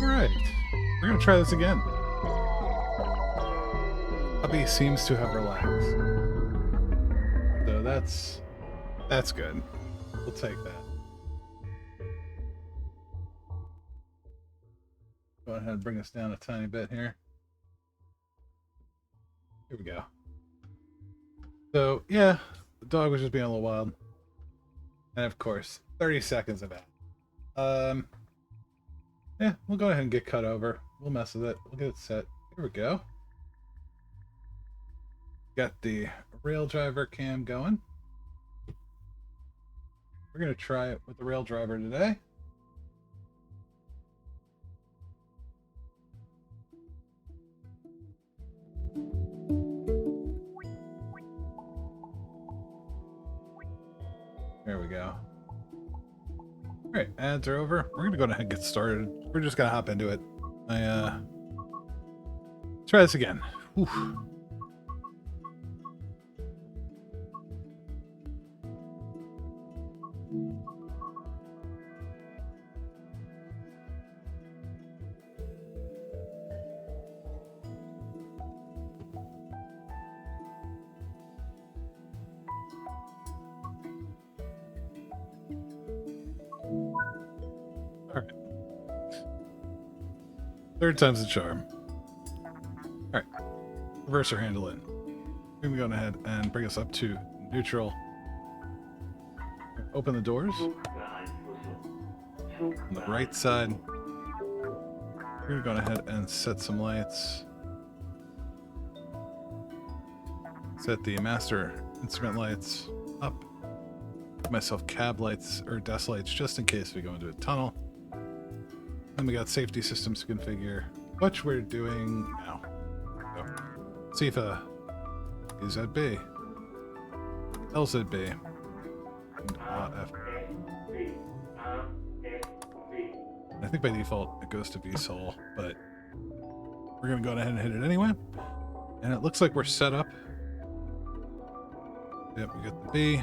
Alright, we're gonna try this again. Puppy seems to have relaxed. So that's good. We'll take that. Go ahead and bring us down a tiny bit here. Here we go. So, yeah, the dog was just being a little wild. And of course, 30 seconds of that. Yeah, we'll go ahead and get cut over. We'll mess with it. We'll get it set. Here we go. Got the rail driver cam going. We're going to try it with the rail driver today. There we go. Alright, ads are over. We're going to go ahead and get started. We're just going to hop into it. Let's try this again. Whew. Alright. Third time's the charm. Alright. Reverser handle in. We're going to go ahead and bring us up to neutral. Open the doors. On the right side. We're going to go ahead and set some lights. Set the master instrument lights up. Give myself cab lights or desk lights just in case we go into a tunnel. Then we got safety systems to configure, which we're doing now. So, see if EZB, LZB, and AF. I think by default it goes to VSOL, but we're going to go ahead and hit it anyway. And it looks like we're set up. Yep, we got the B,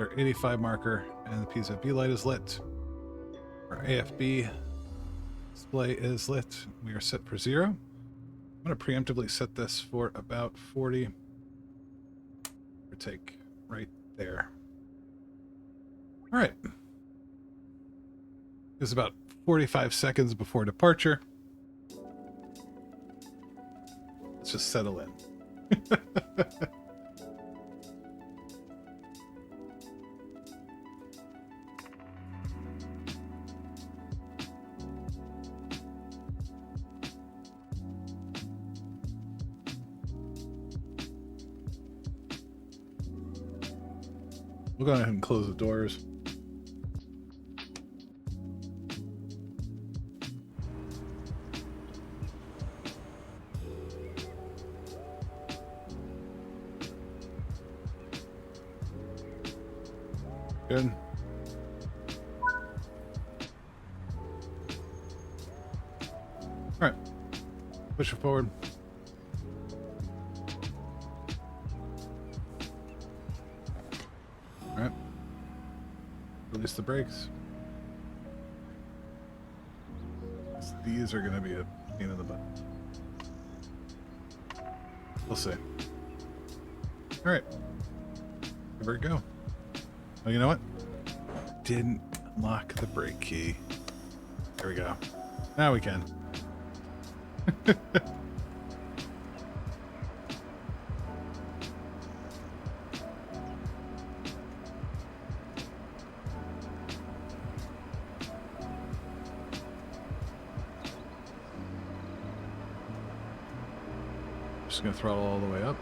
our 85 marker, and the PZB light is lit. Our AFB display is lit. We are set for 0. I'm going to preemptively set this for about 40. Or take right there. All right. It's about 45 seconds before departure. Let's just settle in. We'll go ahead and close the doors. Good. All right. Push it forward. All right. Release the brakes. These are going to be a pain in the butt. We'll see. All right. Here we go. Oh, you know what? Didn't lock the brake key. There we go. Now we can. Just gonna throttle all the way up.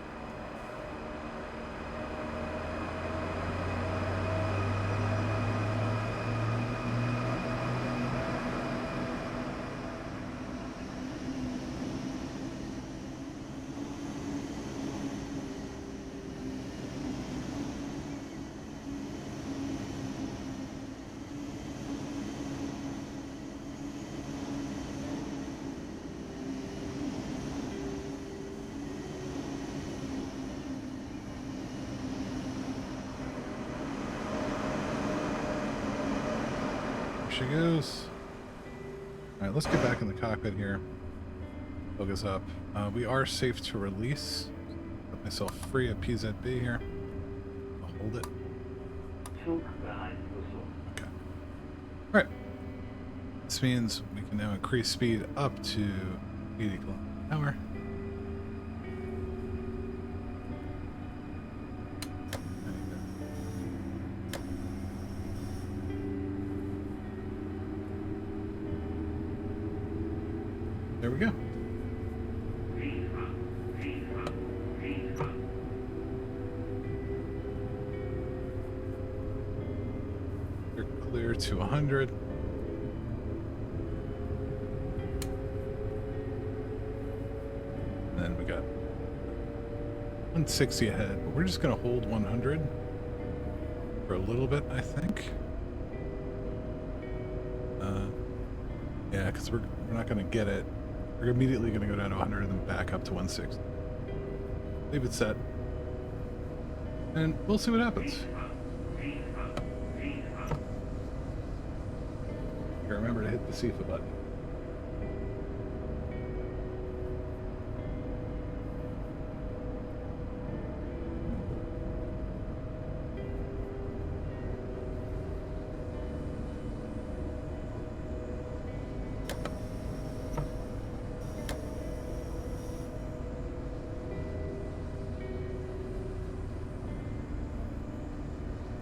She goes. Alright, let's get back in the cockpit here. Focus up. We are safe to release. Let myself free of PZB here. I'll hold it. Okay. Alright. This means we can now increase speed up to 80 km/h. There we go. You're clear to 100. And then we got 160 ahead, but we're just going to hold 100 for a little bit, I think. Yeah, because we're not going to get it. We're immediately going to go down to 100 and then back up to 160. Leave it set. And we'll see what happens. Remember to hit the SIFA button.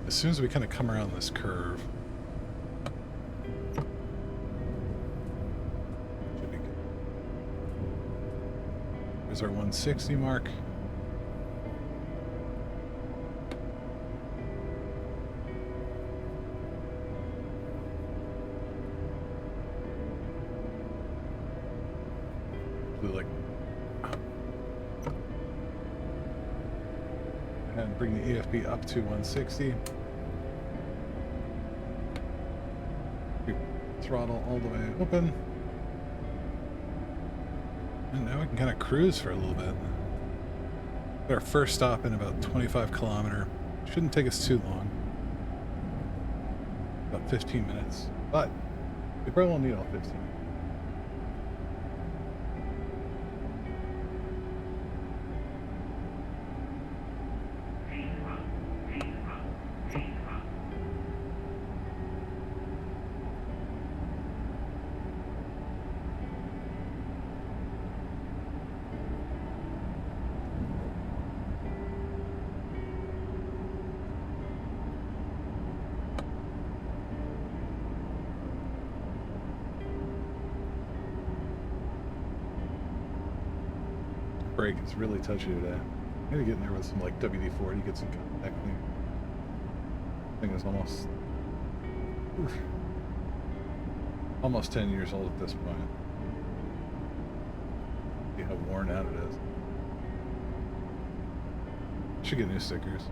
As soon as we kind of come around this curve, should be good. There's our 160 mark. Like, and bring the EFB up to 160. Throttle all the way open. And now we can kind of cruise for a little bit. Got our first stop in about 25 kilometer. Shouldn't take us too long. About 15 minutes. But we probably won't need all 15. Brake is really touchy today. I need to get in there with some like WD-40, get some contact. I think it's almost 10 years old at this point. See how worn out it is. Should get new stickers.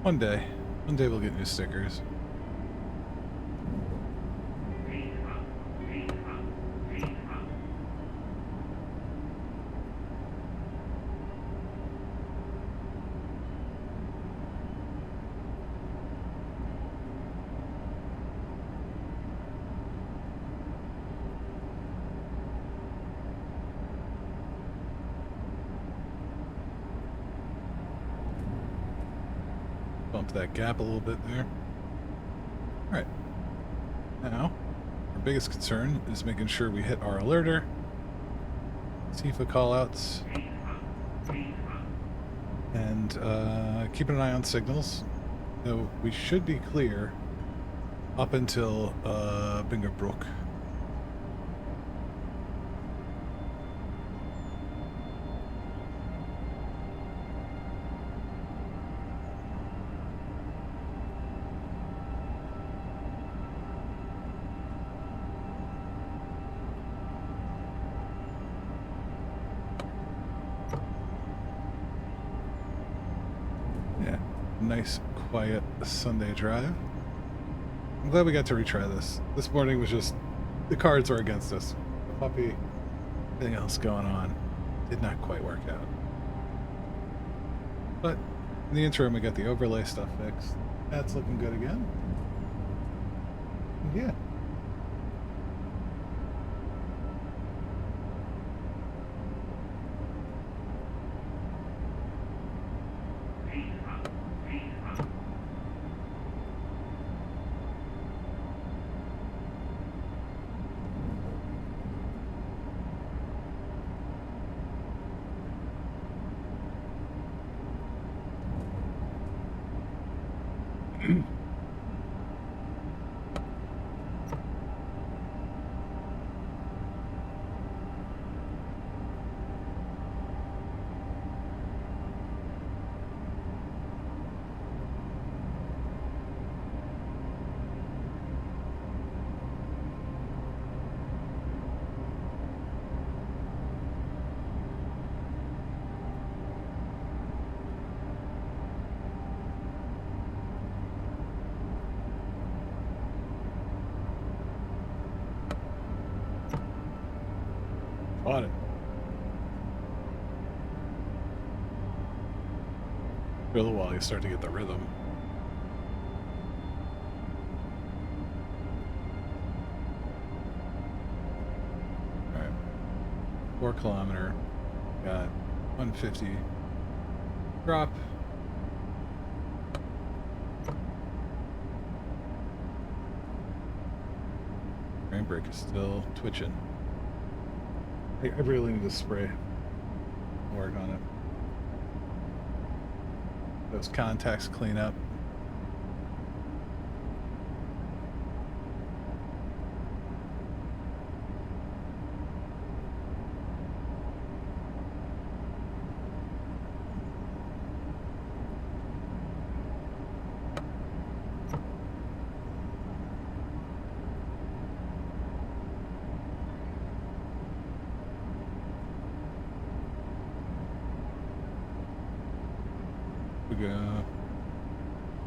One day we'll get new stickers. Bump that gap a little bit there. Alright. Now, our biggest concern is making sure we hit our alerter. SIFA callouts. And keeping an eye on signals. So we should be clear up until Bingerbrook. Nice, quiet Sunday drive. I'm glad we got to retry this. This morning was just, the cards were against us. The puppy, everything else going on, did not quite work out. But in the interim, we got the overlay stuff fixed. That's looking good again. And yeah. Bought it. For a little while, you start to get the rhythm. All right, 4 kilometer. Got 150 drop. Frame brake is still twitching. I really need to spray. Work on it. Those contacts clean up.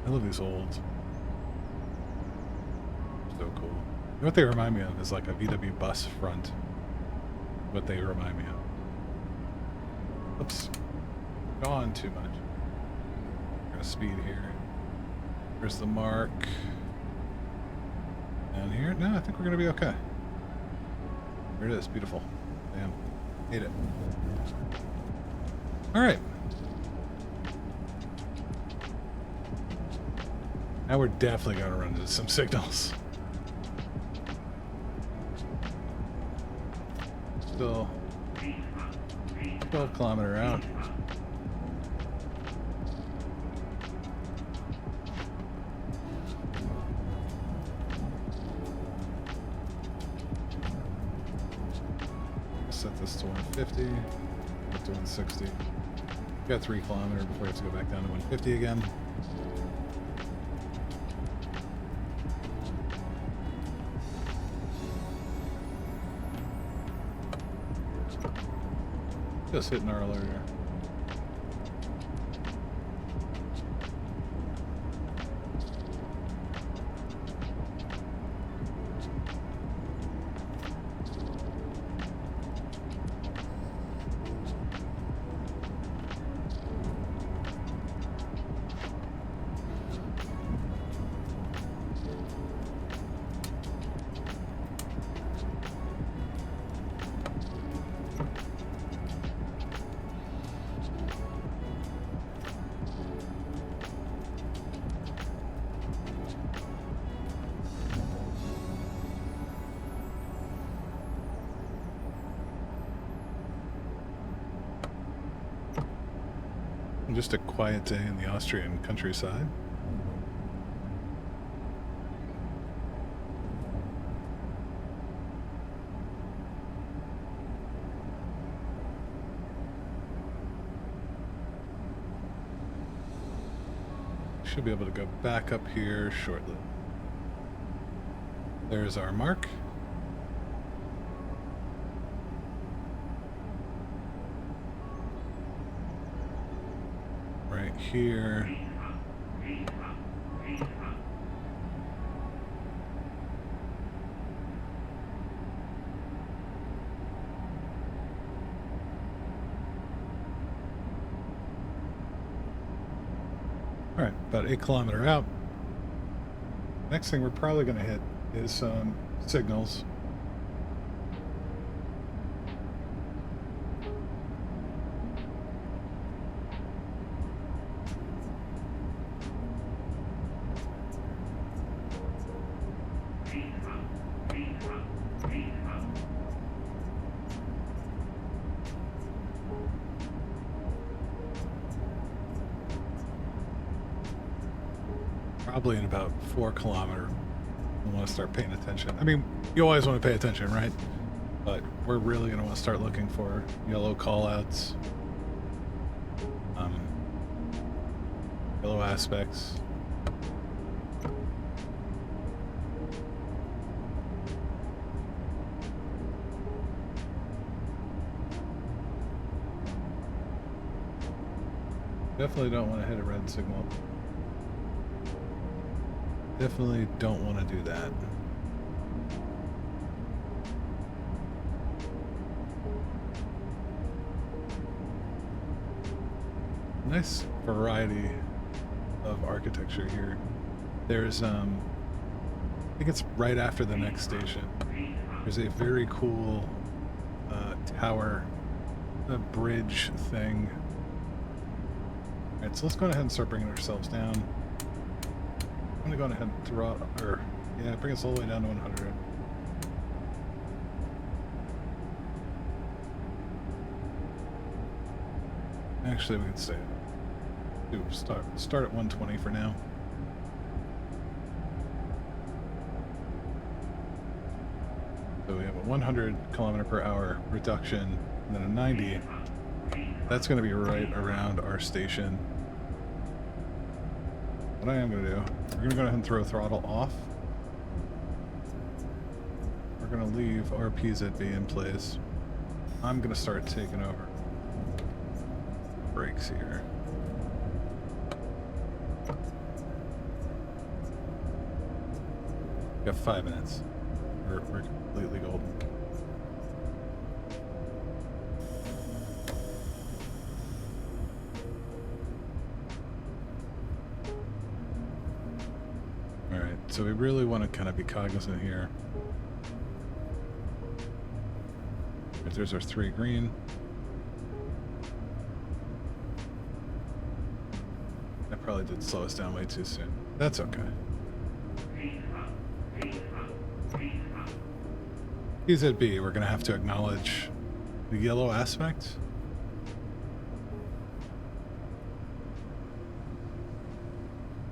I love these old. So cool. What they remind me of is like a VW bus front. What they remind me of. Oops. Gone too much. Gonna speed here. There's the mark. Down here? No, I think we're gonna be okay. There it is. Beautiful. Damn. Hate it. Alright. Now we're definitely going to run into some signals. Still 12 kilometer out. Set this to 150, up to 160. Got 3 kilometer before we have to go back down to 150 again. Just hitting our alert here. Just a quiet day in the Austrian countryside. Should be able to go back up here shortly. There's our mark. Right here. All right, about 8 kilometer out. Next thing we're probably going to hit is some signals. probably in about 4 kilometer. We want to start paying attention. I mean, you always want to pay attention, right? But we're really going to want to start looking for yellow callouts, yellow aspects. Definitely don't want to hit a red signal. Definitely don't want to do that. Nice variety of architecture here. There's I think it's right after the next station. There's a very cool tower, a bridge thing. Alright, so let's go ahead and start bringing ourselves down. I'm gonna go ahead and throttle, or yeah, bring us all the way down to 100. Actually, we can stay. Start at 120 for now. So we have a 100 kilometer per hour reduction, and then a 90. That's going to be right around our station. What I am going to do, we're going to go ahead and throw throttle off. We're going to leave our PZB in place. I'm going to start taking over brakes here. We got 5 minutes. We're completely golden. Alright, so we really want to kind of be cognizant here. If there's our 3 green. That probably did slow us down way too soon. That's okay. PZB, we're going to have to acknowledge the yellow aspect.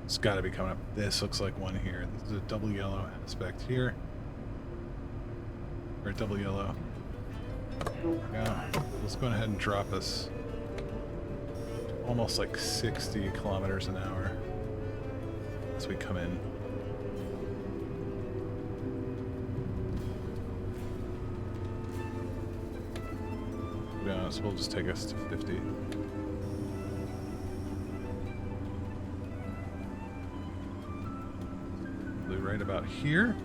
It's got to be coming up. This looks like one here. This is a double yellow aspect here. Or double yellow. Yeah. Let's go ahead and drop us almost like 60 kilometers an hour as we come in. To be honest, we'll just take us to 50. Right about here.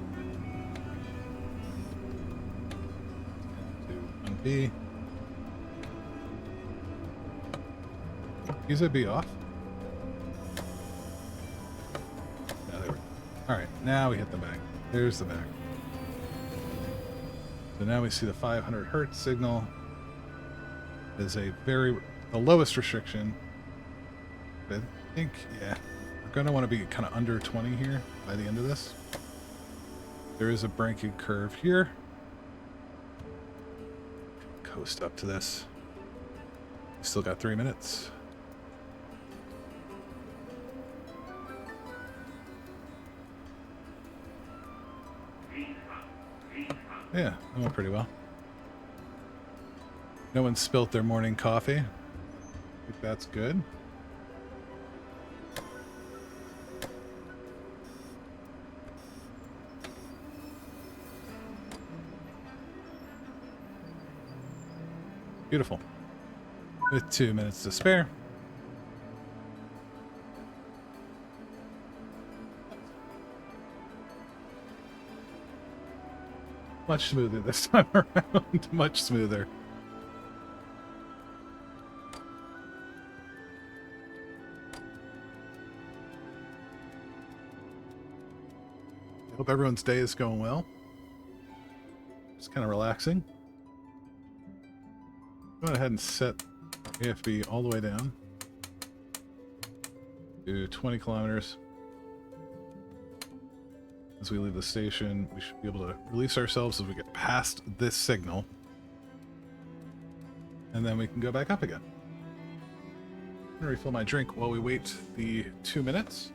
To 1B. Use a B off. Yeah, there we go. Alright, now we hit the back. There's the back. So now we see the 500 hertz signal is the lowest restriction. I think, yeah, we're going to want to be kind of under 20 here by the end of this. There is a braking curve here. Coast up to this. Still got 3 minutes. Yeah, that went pretty well. No one spilt their morning coffee. I think that's good. Beautiful. With 2 minutes to spare. Much smoother this time around. Much smoother. I hope everyone's day is going well. Just kind of relaxing. Go ahead and set AFB all the way down to 20 kilometers. As we leave the station, we should be able to release ourselves as we get past this signal. And then we can go back up again. I'm going to refill my drink while we wait the 2 minutes.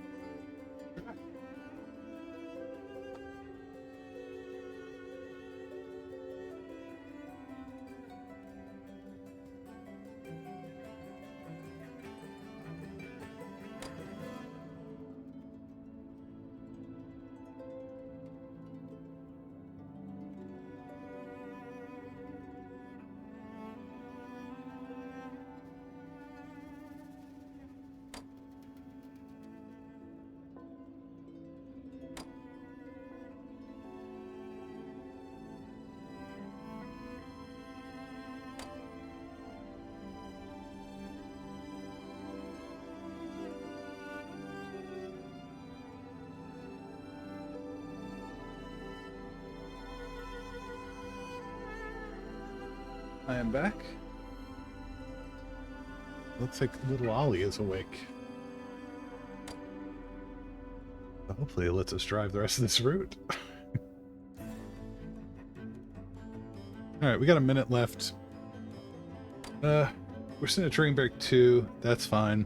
I am back. Looks like little Ollie is awake. So hopefully it lets us drive the rest of this route. Alright, we got a minute left. We're sitting at train break 2. That's fine.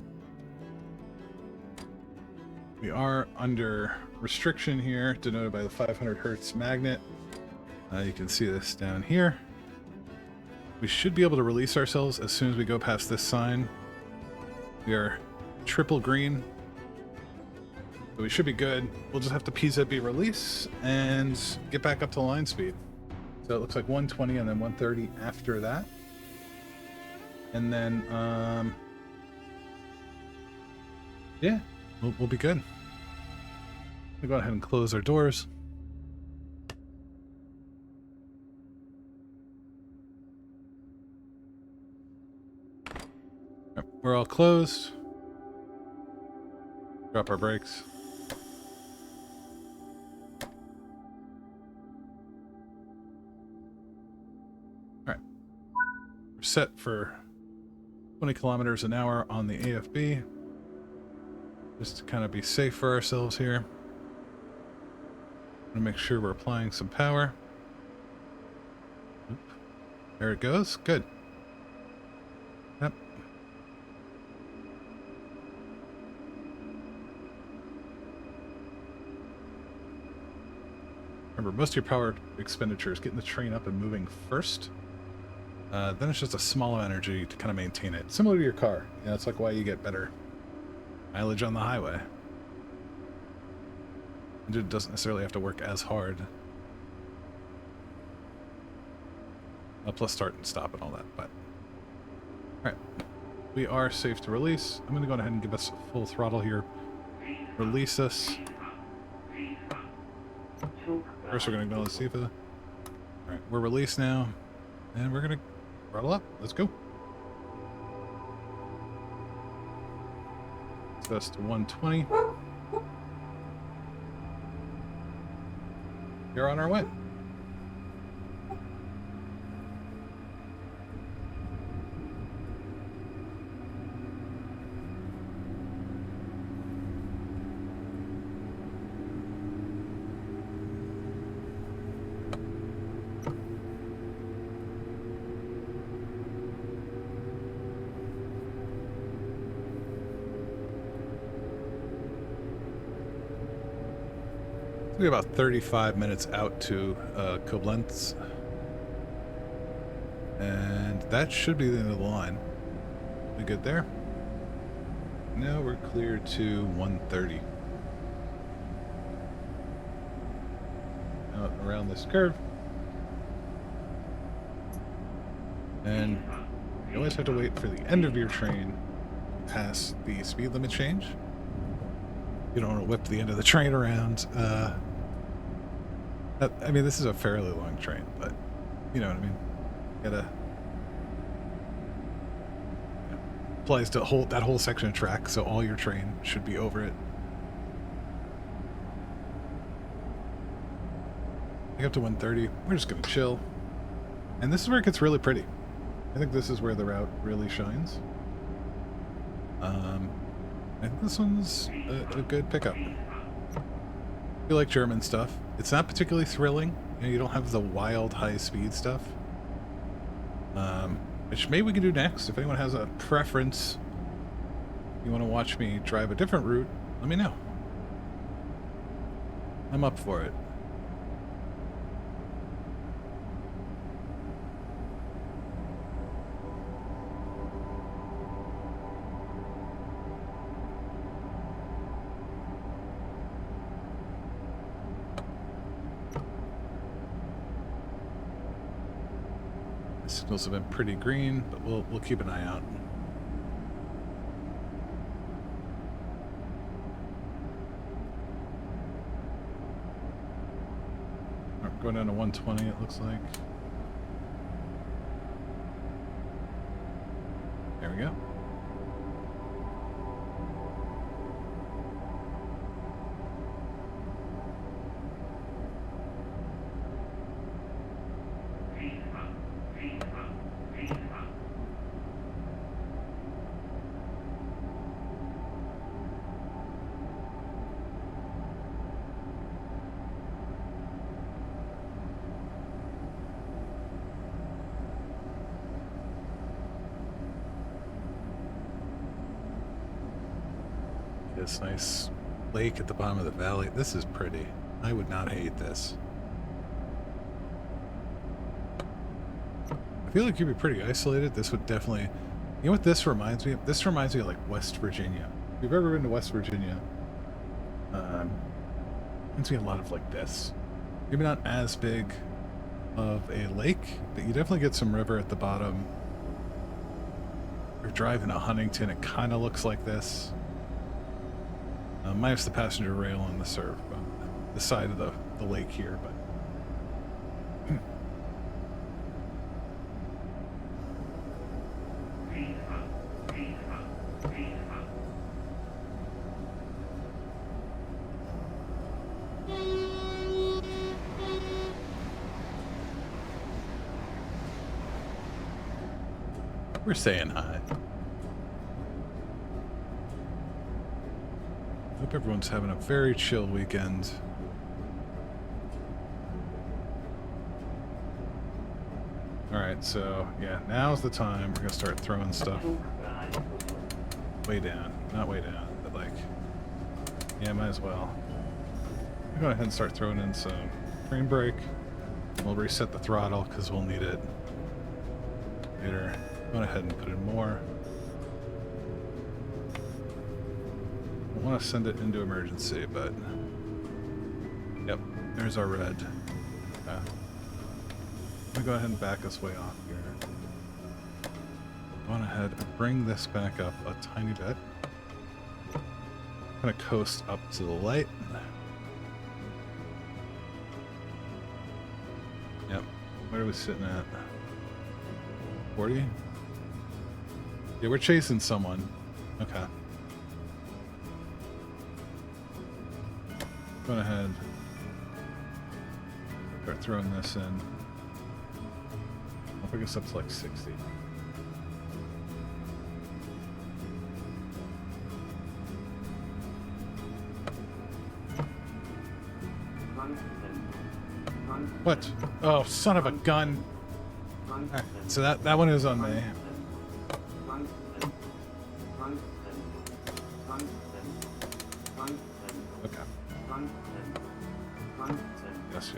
We are under restriction here, denoted by the 500 hertz magnet. You can see this down here. We should be able to release ourselves as soon as we go past this sign. We are triple green. So we should be good. We'll just have to PZB release and get back up to line speed. So it looks like 120 and then 130 after that. And then, yeah, we'll be good. We'll go ahead and close our doors. We're all closed. Drop our brakes. Alright. We're set for 20 kilometers an hour on the AFB. Just to kind of be safe for ourselves here. I'm gonna make sure we're applying some power. Oop. There it goes. Good. Yep. Remember, most of your power expenditure is getting the train up and moving first. Then it's just a small energy to kind of maintain it. Similar to your car. You know, it's like why you get better mileage on the highway. It doesn't necessarily have to work as hard. Plus start and stop and all that, but... Alright. We are safe to release. I'm going to go ahead and give us full throttle here. Release us. First we're going to ignore the SIFA. Alright, we're released now. And we're going to throttle up. Let's go. So that's to 120. We're on our way. We're about 35 minutes out to Koblenz. And that should be the end of the line. We good there? Now we're clear to 130. Out around this curve. And you always have to wait for the end of your train to pass the speed limit change. You don't want to whip the end of the train around. I mean, this is a fairly long train, but you know what I mean. You gotta applies to that whole section of track, so all your train should be over it. I get up to 130. We're just gonna chill, and this is where it gets really pretty. I think this is where the route really shines. I think this one's a good pickup. If you like German stuff, it's not particularly thrilling. You know, you don't have the wild high-speed stuff. Which maybe we can do next. If anyone has a preference, you want to watch me drive a different route, let me know. I'm up for it. Signals have been pretty green, but we'll keep an eye out. We're going down to 120, it looks like. There we go. this nice lake at the bottom of the valley. This is pretty. I would not hate this. I feel like you'd be pretty isolated. This would definitely... You know what this reminds me of? This reminds me of, like, West Virginia. If you've ever been to West Virginia, reminds me a lot of, like, this. Maybe not as big of a lake, but you definitely get some river at the bottom. You're driving to Huntington, it kind of looks like this. Minus the passenger rail on the surf, the side of the lake here, but... We're saying hi. Hope everyone's having a very chill weekend. Alright, so, yeah, now's the time. We're gonna start throwing stuff way down. Not way down, but like... Yeah, might as well. I'm gonna go ahead and start throwing in some frame brake. We'll reset the throttle, because we'll need it later. Go ahead and put in more. I want to send it into emergency, but... Yep, there's our red. Okay. Let me go ahead and back us way off here. Go on ahead and bring this back up a tiny bit. Kind of coast up to the light. Yep. Where are we sitting at? 40? Yeah, we're chasing someone. Okay. Go ahead. Start throwing this in. I'll pick us up to like 60. What? Oh, son of a gun. Right, so that one is on me. Okay. Yes.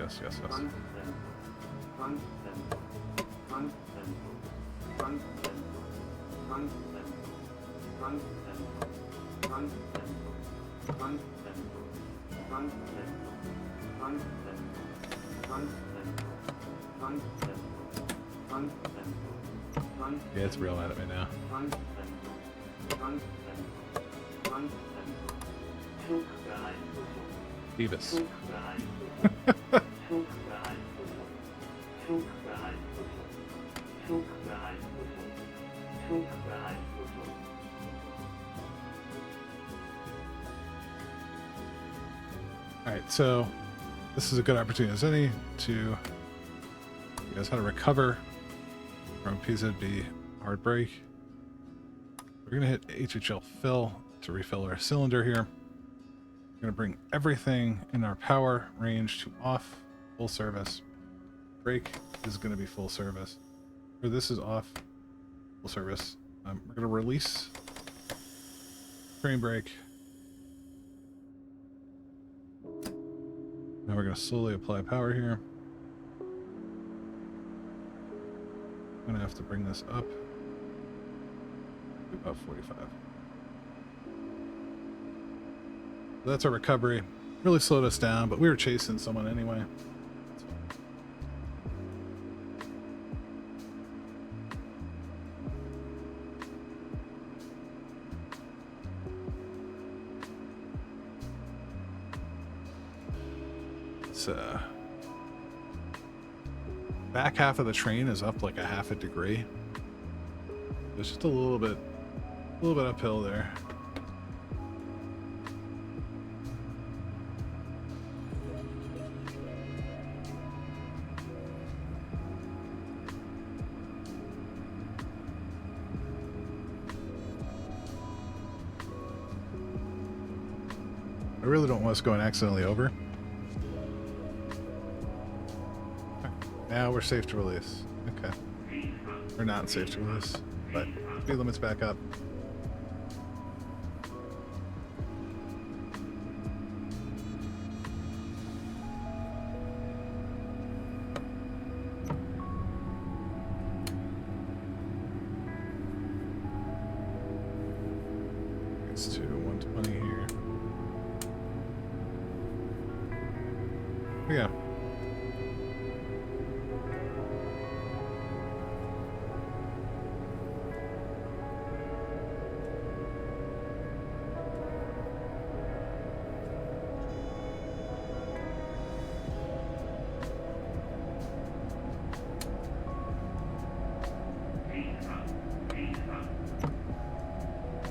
Yeah, it's real mad at me now. Beavis. Alright, so this is a good opportunity as any to you guys how to recover from PZB hard brake. We're going to hit HHL fill to refill our cylinder here. We're going to bring everything in our power range to off, full service. Brake is going to be full service. Or this is off, full service. We're going to release frame brake. Now we're going to slowly apply power here. I'm going to have to bring this up to about 45. So that's our recovery. Really slowed us down, but we were chasing someone anyway. Back half of the train is up like a half a degree. There's just a little bit uphill there. I really don't want us going accidentally over. Now we're safe to release. Okay. We're not safe to release, but speed limit's back up. Yeah.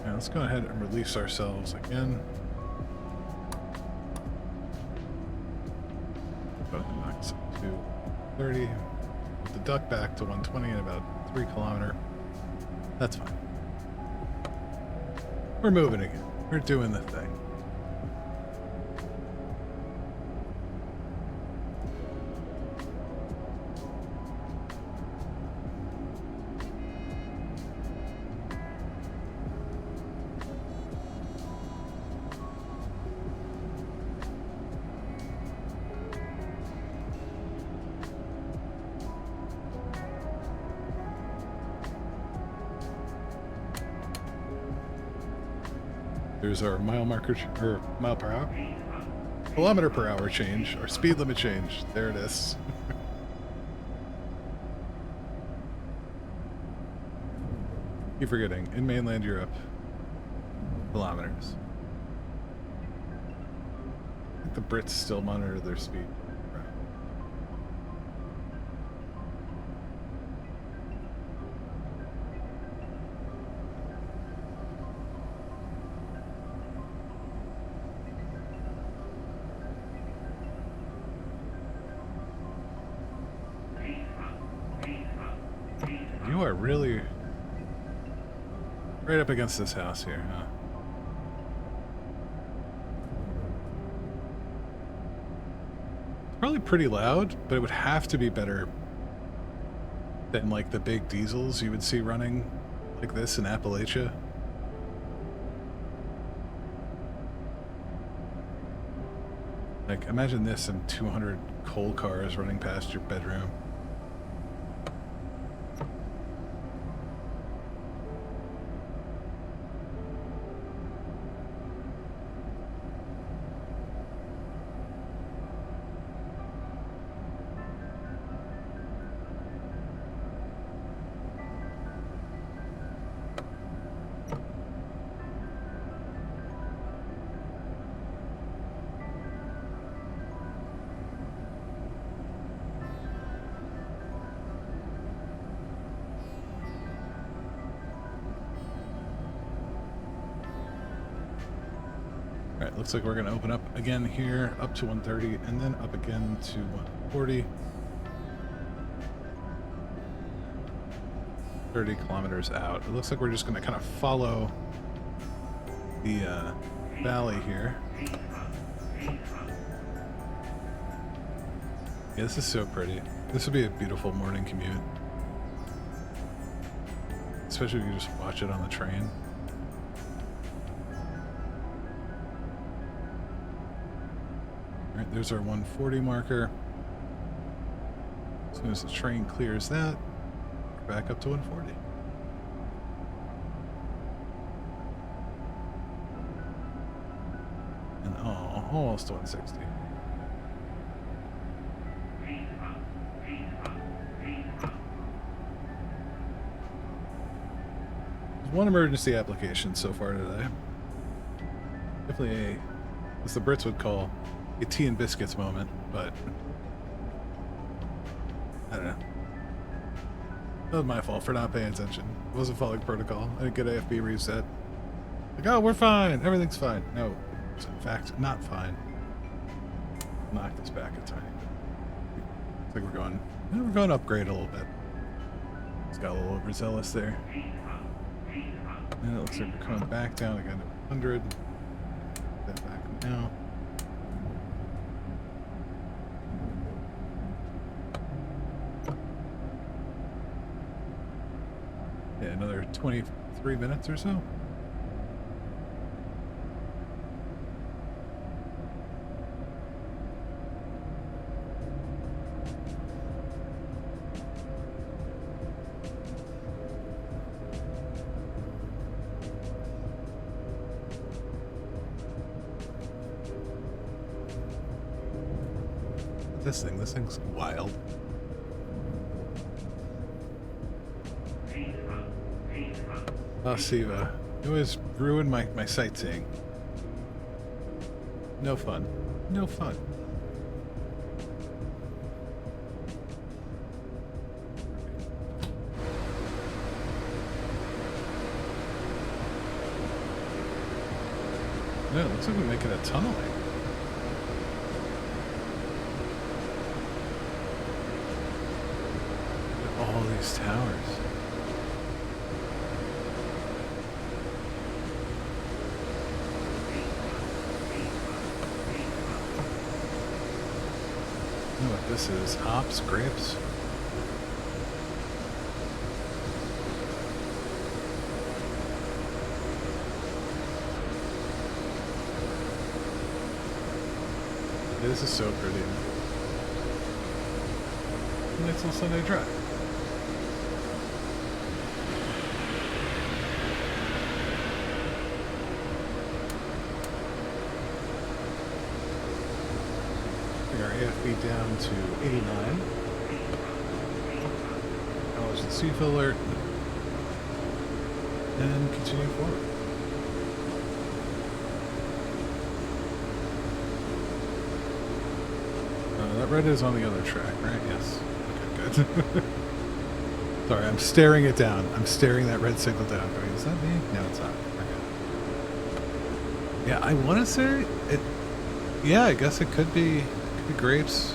Let's go ahead and release ourselves again. Go ahead and knock us up to 30. Put the duck back to 120 in about 3 kilometer. That's fine. We're moving again. We're doing the thing. There's our mile marker, or mile per hour, kilometer per hour change, or speed limit change. There it is. Keep forgetting, in mainland Europe, kilometers. I think the Brits still monitor their speed. You are really right up against this house here, huh? It's probably pretty loud, but it would have to be better than like the big diesels you would see running like this in Appalachia. Like, imagine this and 200 coal cars running past your bedroom. Alright, looks like we're going to open up again here, up to 130, and then up again to 140. 30 kilometers out. It looks like we're just going to kind of follow the valley here. Yeah, this is so pretty. This would be a beautiful morning commute. Especially if you just watch it on the train. Alright, there's our 140 marker. As soon as the train clears that, we're back up to 140. And almost to 160. There's one emergency application so far today. Definitely as the Brits would call, a tea and biscuits moment, but I don't know. That was my fault for not paying attention. I wasn't following protocol. I didn't get AFB reset. Like, oh, we're fine. Everything's fine. No, it's in fact not fine. Knock this back a tiny bit. Looks like we're going upgrade a little bit. It's got a little overzealous there. And it looks like we're coming back down again to 100. That back now. Yeah, another 23 minutes or so. this thing. This thing's wild. Oh, Siva. You always ruin my sightseeing. No fun. No fun. No, it looks like we're making a tunneling. Look at all these towers. I know what this is. Hops, grapes. This is so pretty. Nice little Sunday drive. Bring our AFB down to 89. Acknowledge the CFA alert. And continue forward. That red is on the other track, right? Yes. Okay, good. Sorry, I'm staring it down. I'm staring that red signal down. Going, is that me? No, it's not. Okay. Yeah, I want to say it. Yeah, I guess it could be grapes.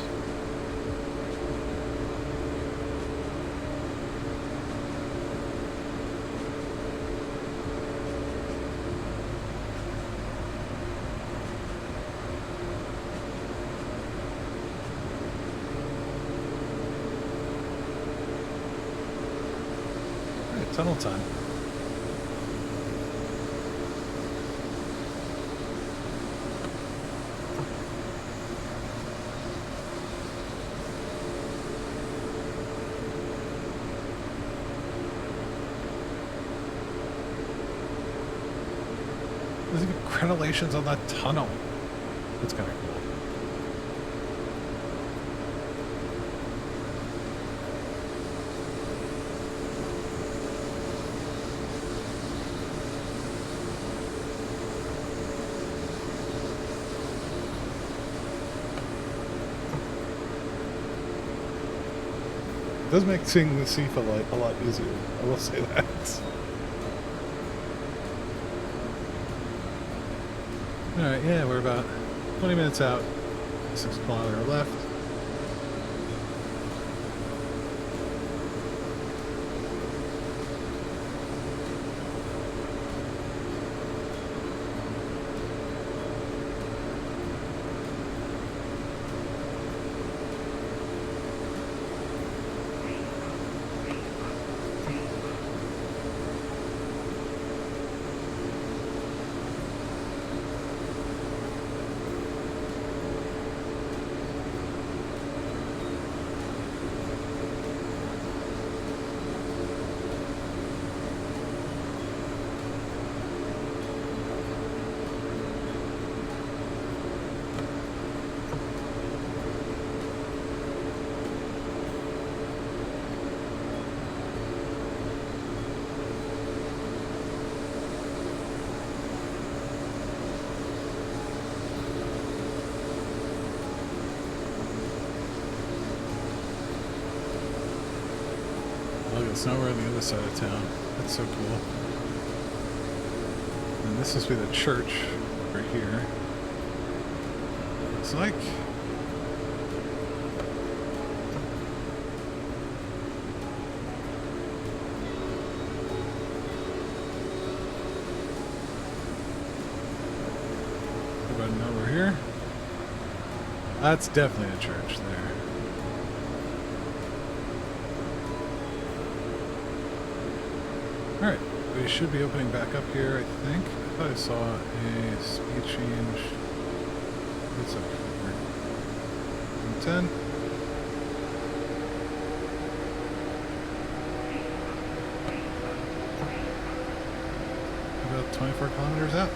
Tunnel time. There's even crenellations on that tunnel. That's kind of cool. It does make seeing the CFA light a lot easier, I will say that. Alright, yeah, we're about 20 minutes out. 6 kilometers left. It's nowhere on the other side of town. That's so cool. And this must be the church right here. Looks like. What about over here? That's definitely a church there. Alright, we should be opening back up here, I think. I thought I saw a speed change. What's up here? 10. About 24 kilometers out.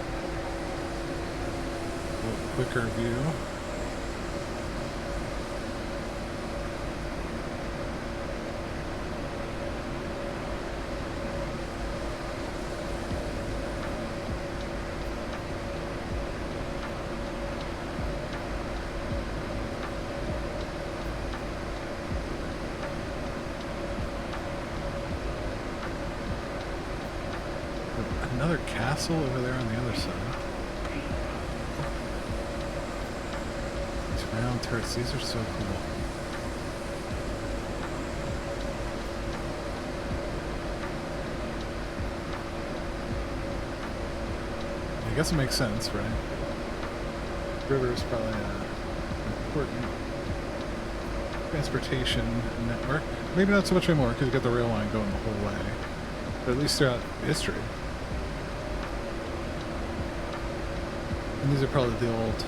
A little quicker view. another castle over there on the other side. These round turrets, these are so cool. I guess it makes sense, right? River is probably an important transportation network. Maybe not so much anymore because you got the rail line going the whole way, but at least throughout history. And these are probably the old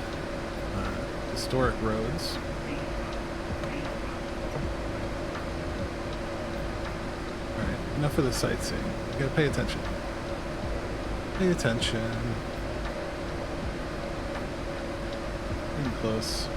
historic roads. Alright, enough of the sightseeing. You gotta pay attention. Pay attention. Getting close.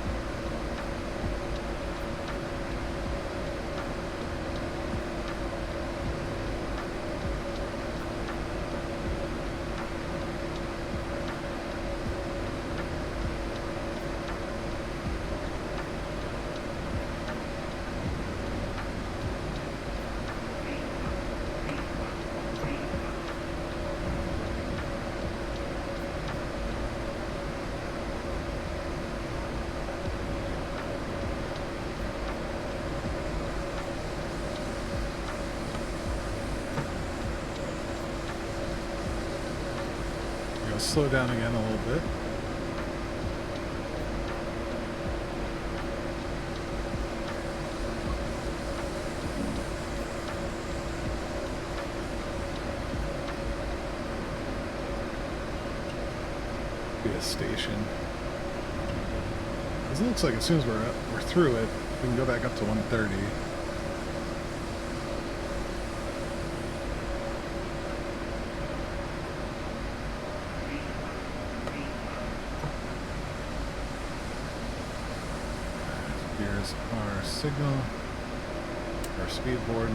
Slow down again a little bit. Be a station. It looks like as soon as we're through it, we can go back up to 130. Here's our signal, our speed board.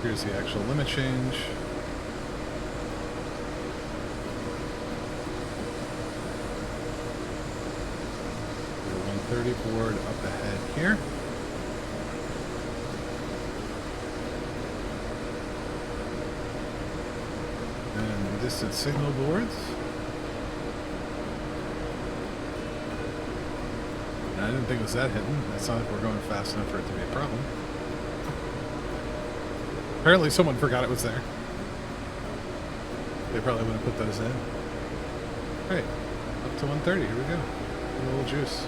Here's the actual limit change. The 130 board up ahead here. And distant signal boards. And I didn't think it was that hidden. It's not like we're going fast enough for it to be a problem. Apparently someone forgot it was there. They probably wouldn't put those in. Alright, up to 130, here we go. A little juice.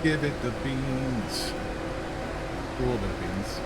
Give it the beans. A little bit of beans.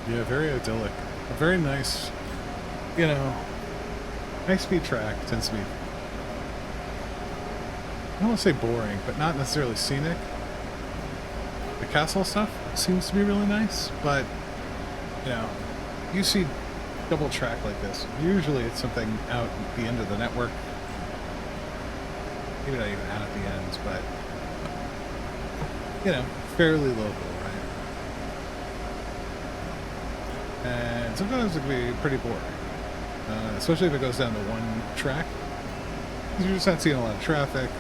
Yeah, very idyllic. A very nice, you know, high-speed track tends to be, I don't want to say boring, but not necessarily scenic. The castle stuff seems to be really nice, but, you know, you see double track like this. Usually it's something out at the end of the network. Maybe not even out at the ends, but, you know, fairly local, right? And sometimes it can be pretty boring, especially if it goes down to one track. You're just not seeing a lot of traffic.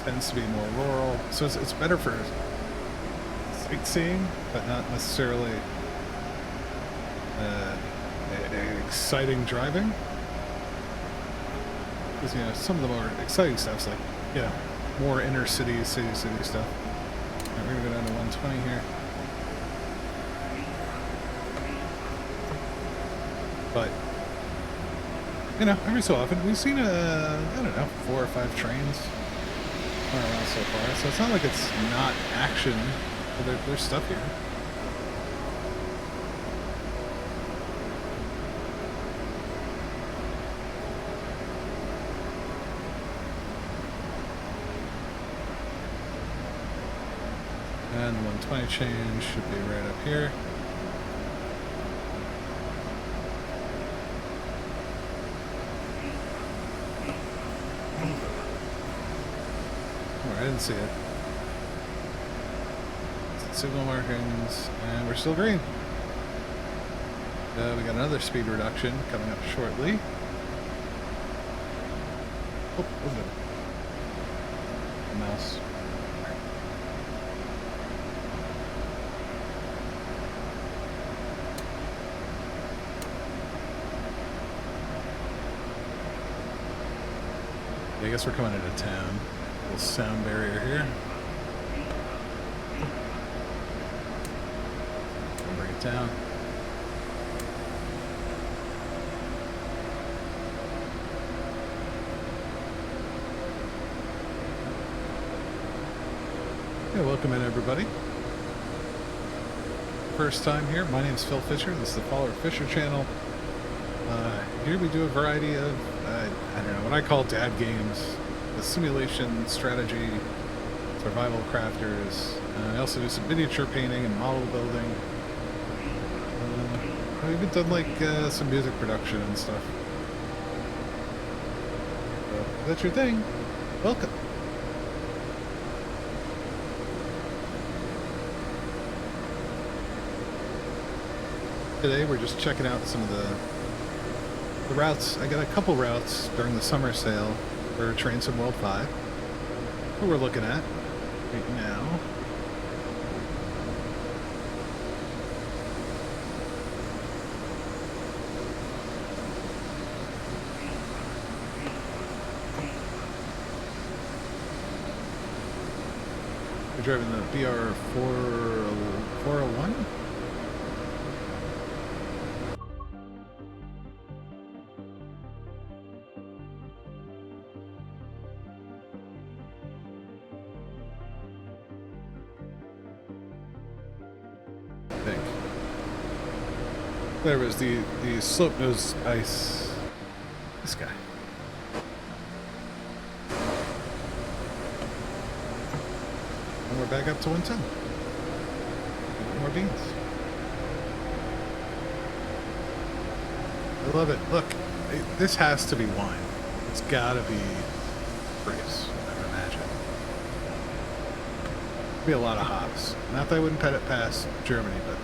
Tends to be more rural, so it's better for sightseeing, but not necessarily exciting driving. Because, you know, some of the more exciting stuff's like, you know, more inner city stuff. Right, we're gonna go down to 120 here. But, you know, every so often we've seen I don't know, 4 or 5 trains around so far. So it's not like it's not action. But there's stuff here. And the 120 change should be right up here. Oh, I didn't see it. Signal markings, and we're still green. We got another speed reduction coming up shortly. Oh, no. The mouse. Yeah, I guess we're coming into town. Little sound barrier here. I'll bring it down. Yeah, welcome in everybody. First time here, my name is Phil Fisher. This is the Follower Fisher channel. Here we do a variety of, I don't know, what I call dad games. The simulation, strategy, survival crafters. I also do some miniature painting and model building. I've even done like some music production and stuff. So, if that's your thing, welcome. Today we're just checking out some of the routes. I got a couple routes during the summer sale for Train Sim World 5. Who we're looking at right now. We're driving the BR 401. There was the slope nose ice. This guy. And we're back up to 110. More beans. I love it. Look, this has to be wine. It's gotta be Brace, I would imagine. Be a lot of hops. Not that I wouldn't pet it past Germany, but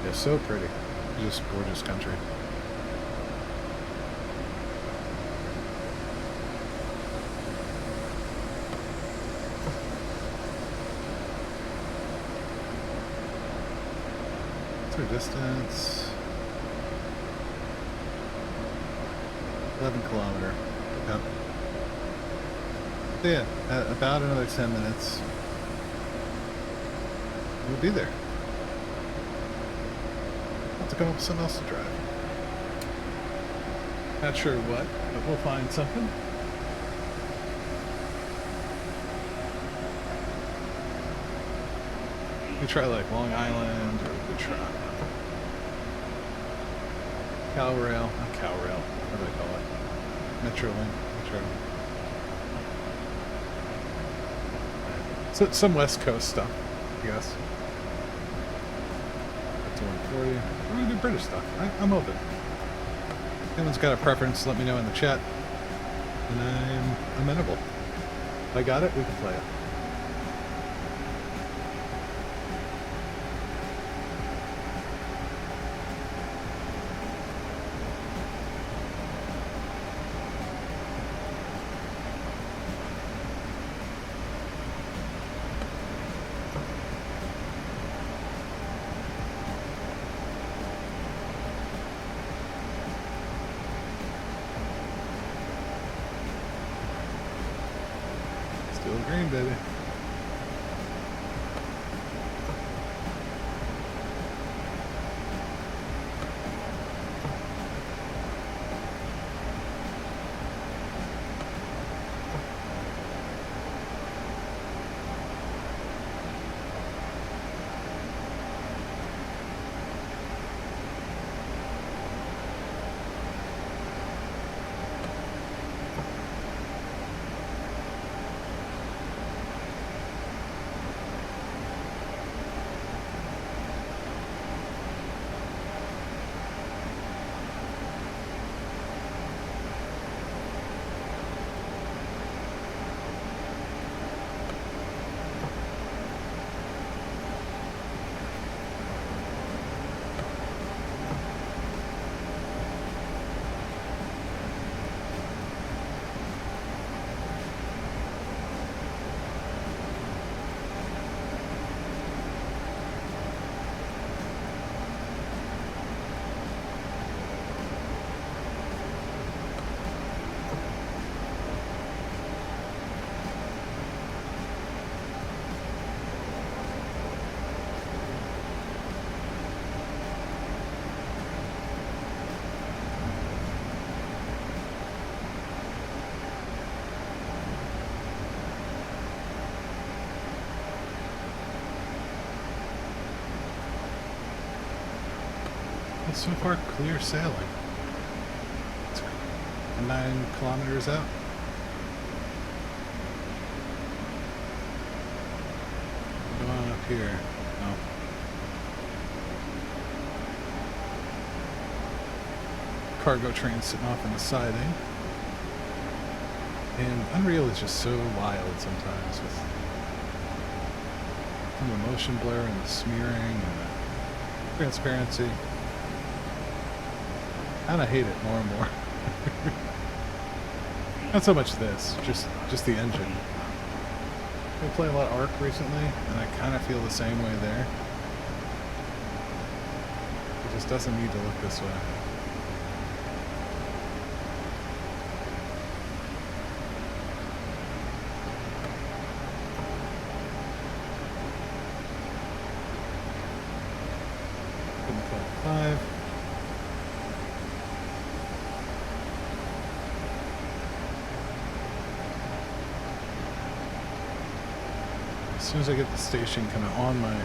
it's so pretty. Just gorgeous country. What's our distance? 11 kilometer. Yep. So yeah, about another 10 minutes. We'll be there. Have to come up with something else to drive. Not sure what, but we'll find something. We could try like Long Island, or we could try Calrail, not Calrail, what do they call it? Metrolink, So some West Coast stuff, I guess. Up to 140. We're gonna do British stuff. I'm open. If anyone's got a preference, let me know in the chat. And I'm amenable. If I got it, we can play it. green, baby. So far, clear sailing. It's 9 kilometers out. Go on up here. No. Cargo train sitting off on the siding. And Unreal is just so wild sometimes with the motion blur and the smearing and the transparency. And I hate it more and more. Not so much this, just the engine. I've been playing a lot of Ark recently, and I kind of feel the same way there. It just doesn't need to look this way. As soon as I get the station kind of on my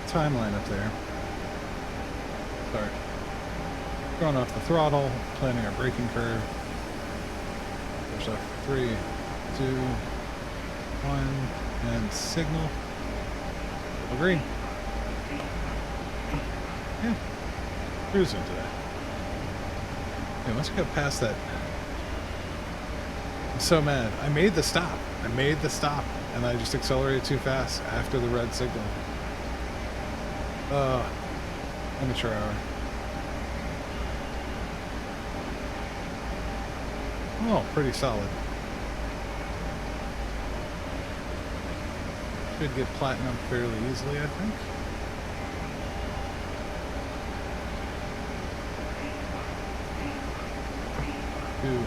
timeline up there, start throwing off the throttle, planning our braking curve. Push off 3, 2, 1, and signal. All green. Yeah, cruising today. Yeah, once we got past that, I'm so mad. I made the stop. And I just accelerated too fast after the red signal. Amateur hour. Oh, pretty solid. Should get platinum fairly easily, I think. Two,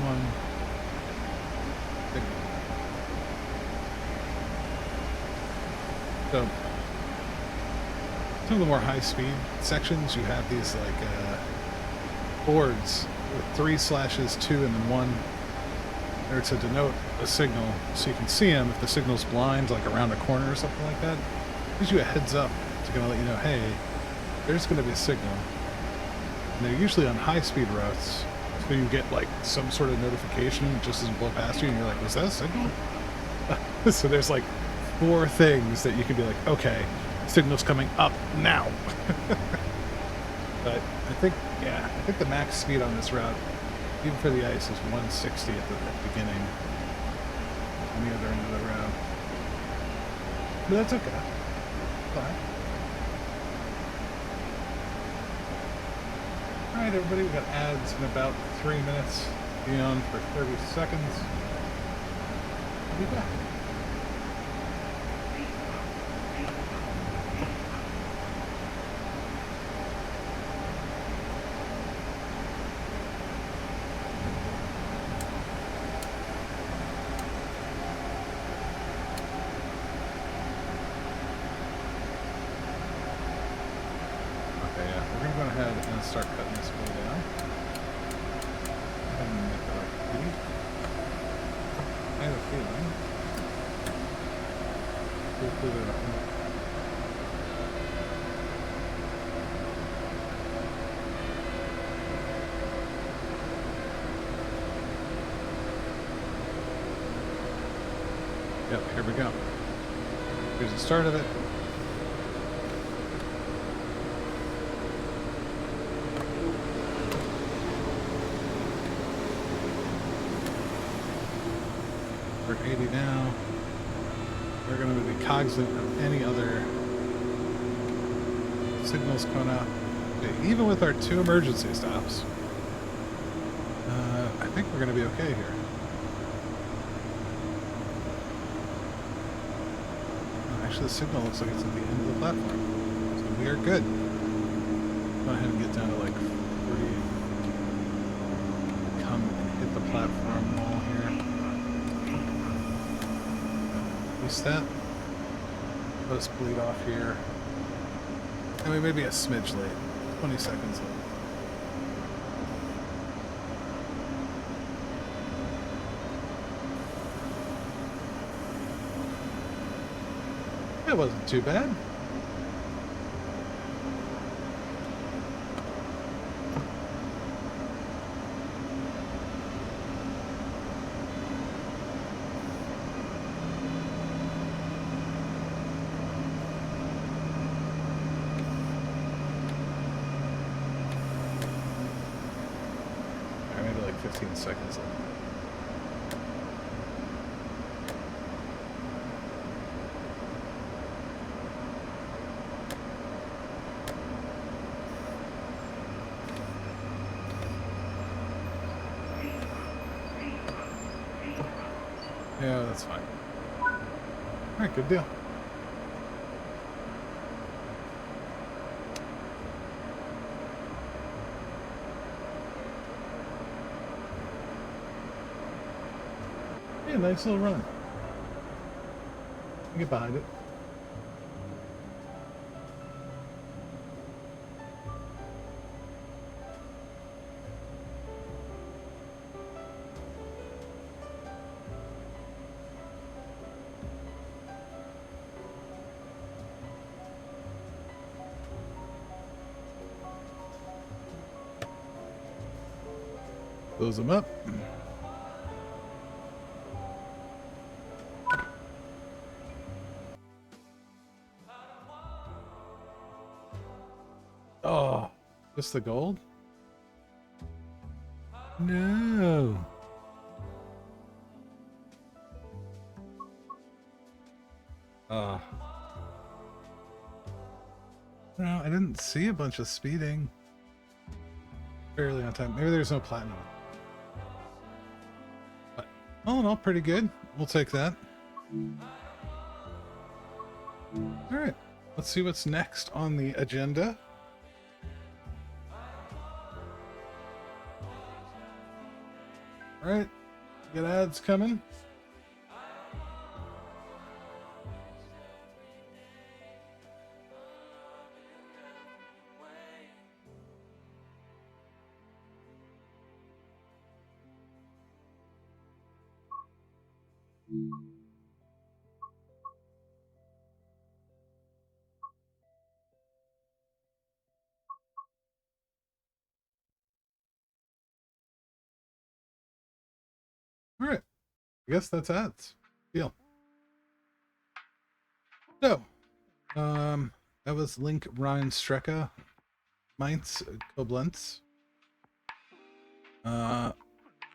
one. So, some of the more high-speed sections, you have these like boards with 3 slashes, 2, and then 1. There to denote a signal, so you can see them if the signal's blind, like around a corner or something like that. It gives you a heads up to kind of let you know, hey, there's going to be a signal. And they're usually on high-speed routes, so you get like some sort of notification just as you blow past you, and you're like, was that a signal? So there's like 4 things that you can be like, okay, signal's coming up now. But I think the max speed on this route, even for the ice, is 160 at the beginning, on the other end of the route. But that's okay. Fine. Alright, everybody, we got ads in about 3 minutes. Be on for 30 seconds. I'll be back. ahead and start cutting this way down. And make it like 80. I have a feeling we'll put it at 100. Yep, here we go. Here's the start of it. We're at 80 now. We're going to be cognizant of any other signals coming out. Okay, even with our 2 emergency stops, I think we're going to be okay here. Actually, the signal looks like it's at the end of the platform, so we are good. Go ahead and get down to like 40. Come and hit the platform wall here. Release that. Let us bleed off here. And we may be a smidge late. 20 seconds late. That wasn't too bad. Maybe like 15 seconds left. Yeah, that's fine. Alright, good deal. Yeah, nice little run. Get behind it. Close them up. Oh, just the gold? No. No, I didn't see a bunch of speeding. Fairly on time. Maybe there's no platinum. But all in all, pretty good. We'll take that. Alright, let's see what's next on the agenda. Alright, get ads coming. Alright, I guess that's ads. Deal. So, that was Link Ryan Strecke, Mainz, Koblenz.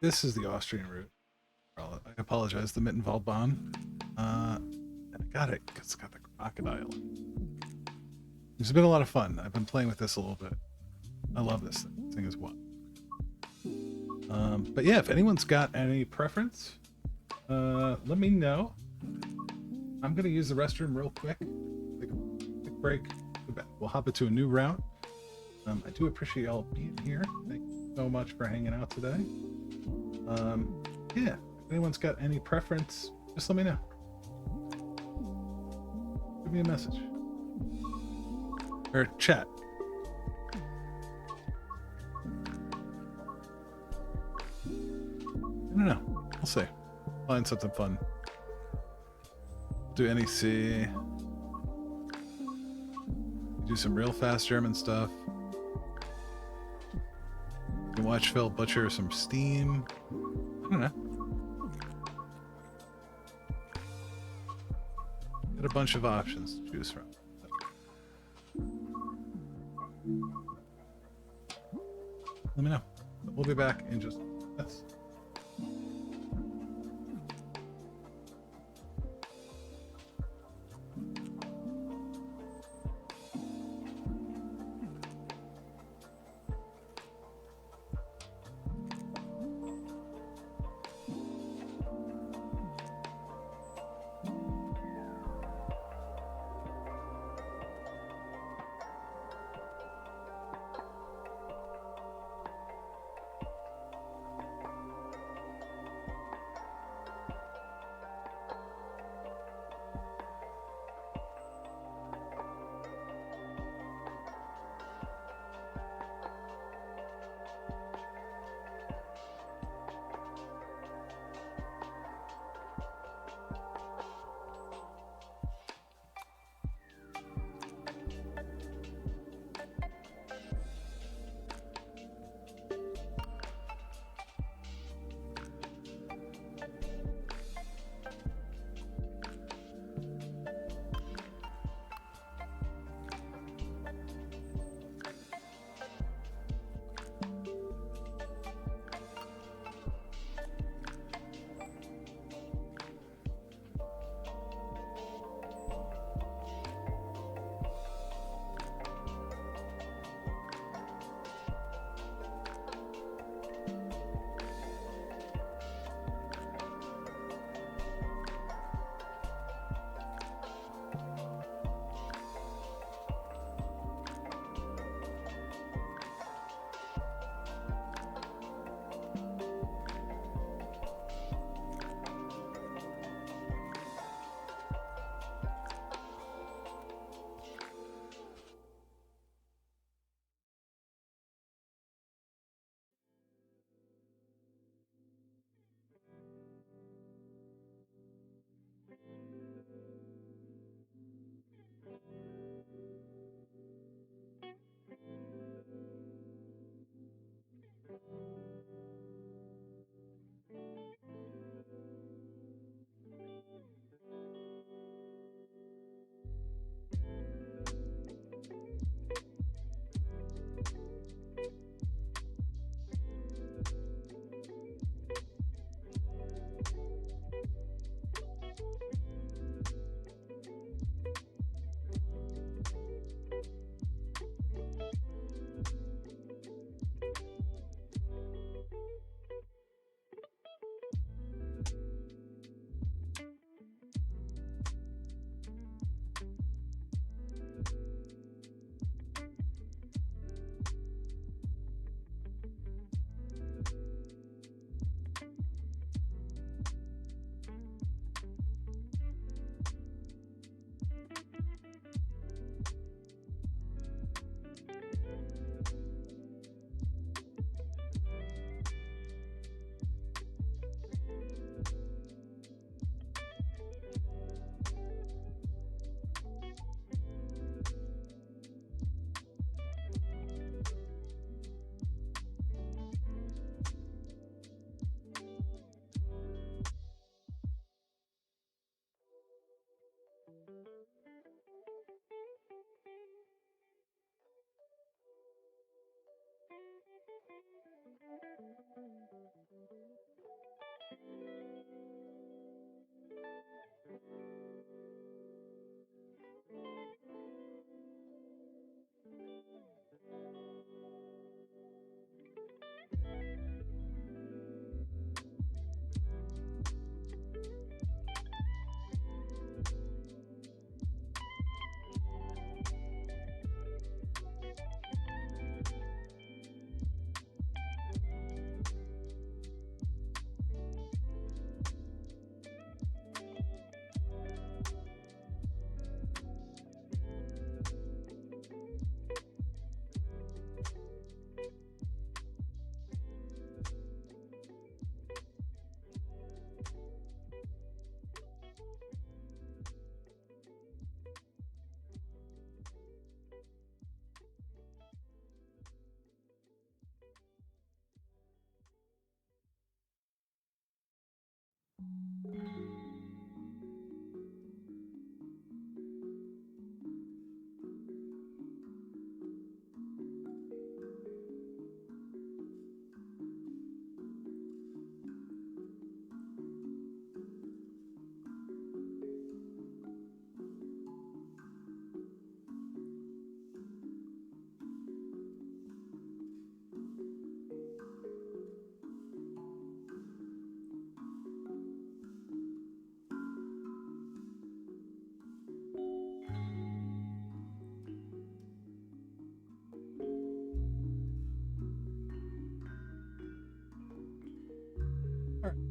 This is the Austrian route. I apologize, the Mittenwaldbahn. And I got it because it's got the crocodile. It's been a lot of fun. I've been playing with this a little bit. I love this thing. This thing is what. But yeah, if anyone's got any preference, let me know. I'm gonna use the restroom real quick. Take a quick break. We'll hop into a new route. I do appreciate y'all being here. Thank you so much for hanging out today. Yeah, if anyone's got any preference, just let me know. Give me a message. Or chat. don't know. We'll see. Find something fun. Do NEC. Do some real fast German stuff. You can watch Phil butcher some Steam. I don't know. Got a bunch of options to choose from. Let me know. We'll be back in just minutes.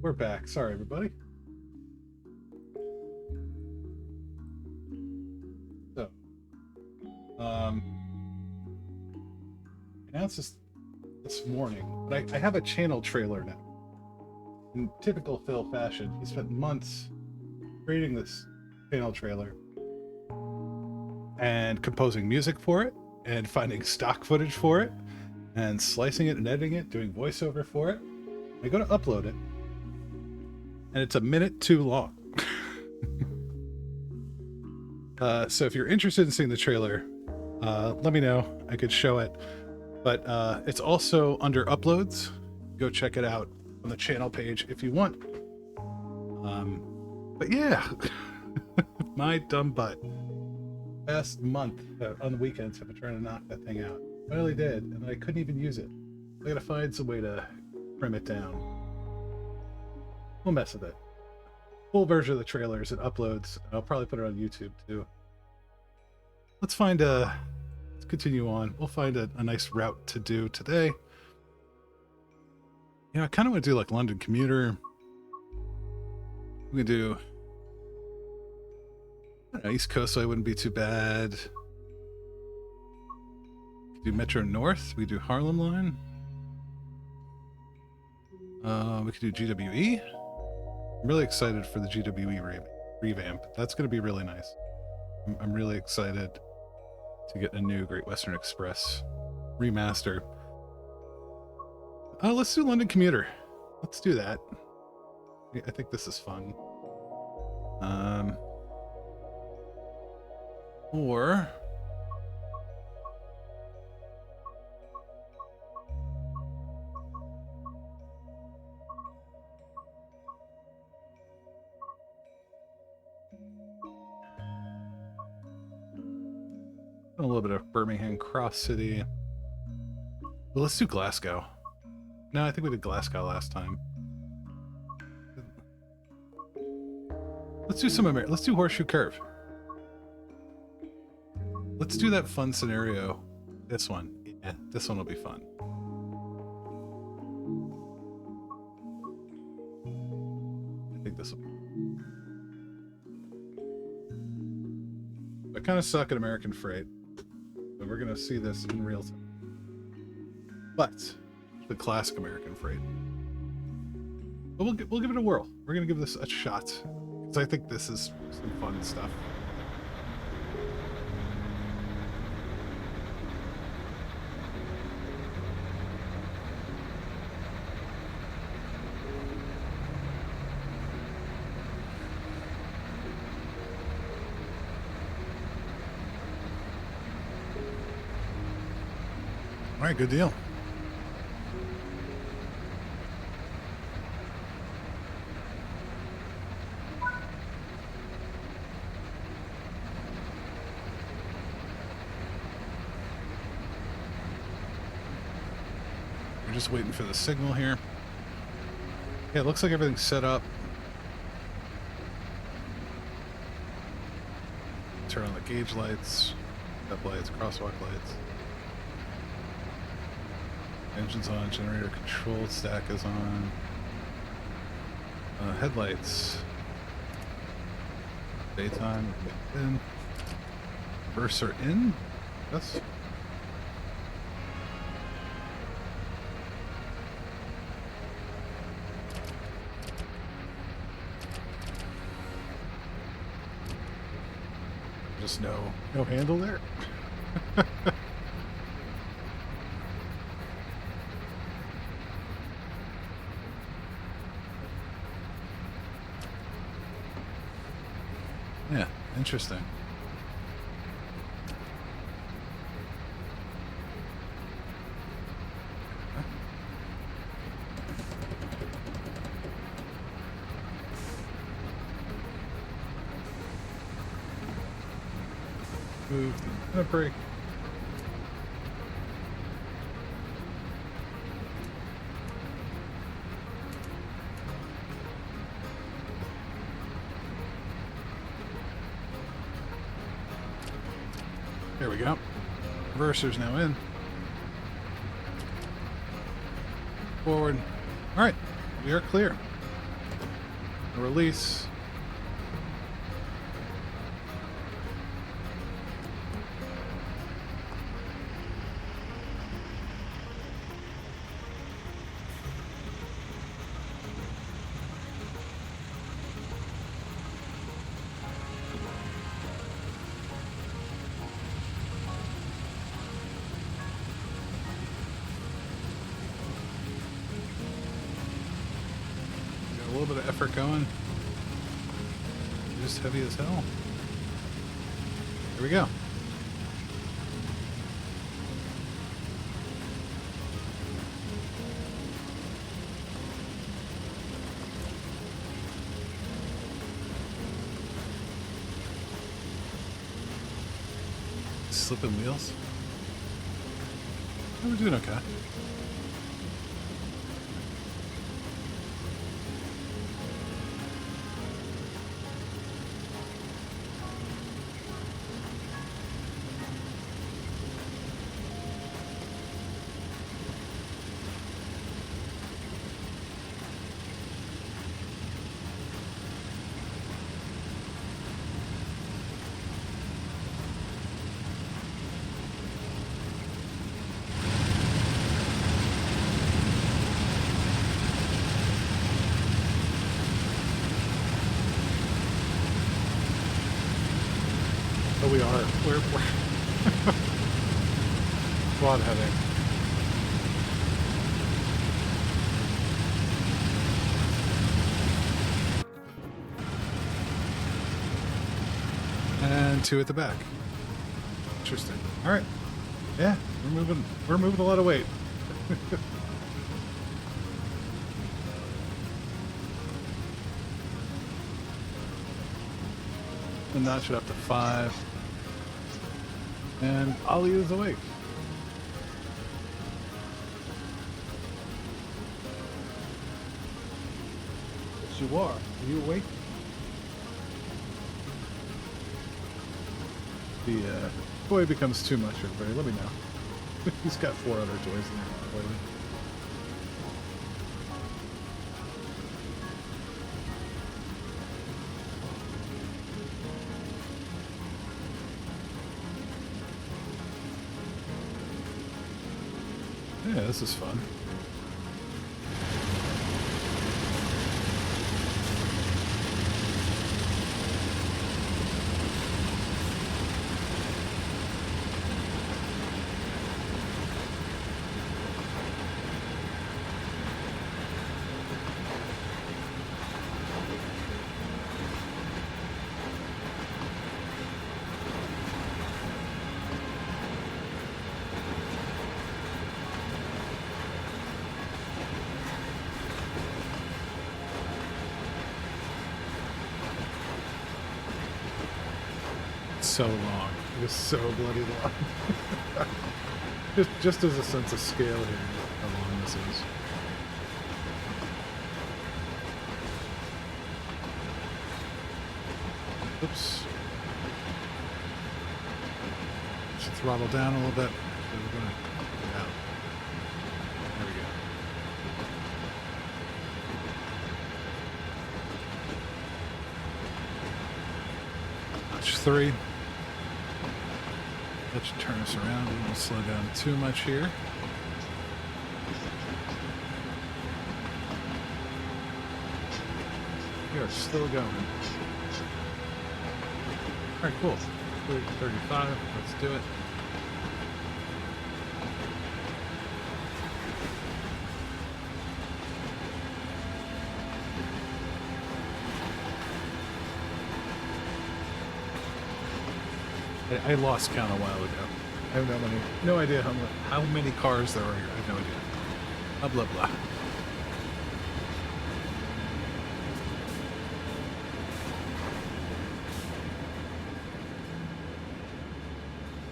We're back. Sorry, everybody. So, announced this morning, but I have a channel trailer now. In typical Phil fashion, he spent months creating this channel trailer and composing music for it, and finding stock footage for it, and slicing it and editing it, doing voiceover for it. I go to upload it, and it's a minute too long. So if you're interested in seeing the trailer, let me know. I could show it. But it's also under uploads. Go check it out on the channel page if you want. But yeah, my dumb butt. Past month on the weekends I've been trying to knock that thing out. Finally did, and I couldn't even use it. I gotta find some way to trim it down. We'll mess with it. Full version of the trailers and uploads. I'll probably put it on YouTube too. Let's continue on. We'll find a nice route to do today. I kind of want to do like London commuter. We can do East Coast, so it wouldn't be too bad. We could do Metro North. We could do Harlem line. We could do GWE. I'm really excited for the GWE revamp. That's going to be really nice. I'm really excited to get a new Great Western Express remaster. Let's do London commuter. Let's do that. I think this is fun. Or a little bit of Birmingham Cross City. Well, let's do Glasgow. No, I think we did Glasgow last time. Let's do let's do Horseshoe Curve. Let's do that fun scenario. This one. Yeah, this one will be fun. I think this will. I kind of suck at American Freight. So we're going to see this in real time. But the classic American Freight. But we'll give it a whirl. We're going to give this a shot. Because I think this is some fun stuff. All right, good deal. We're just waiting for the signal here. Yeah, it looks like everything's set up. Turn on the gauge lights, step lights, crosswalk lights. Engine's on, generator control stack is on. Headlights. Daytime, in. Reverse are in. Yes. Just no handle there. Yeah, interesting. Move the brake. There we go. Reverser's now in. Forward. All right, we are clear. A release. Got a little bit of effort going. Just heavy as hell. Here we go. Slipping wheels. Oh, we're doing okay. Oh, we are. We're quad heading. And 2 at the back. Interesting. All right. Yeah, we're moving a lot of weight. And notch it up to 5. And Ollie is awake. Yes, you are. Are you awake? The toy becomes too much, everybody. Let me know. He's got 4 other toys in there. Yeah, this is fun. So long. It is so bloody long. just as a sense of scale here, how long this is. Oops. Should throttle down a little bit. So we're gonna get out. There we go. Notch 3. That should turn us around. We won't slow down too much here. We are still going. Alright, cool. 35. Let's do it. I lost count a while ago. I have no idea how many cars there are here. I have no idea. Blah, blah, blah.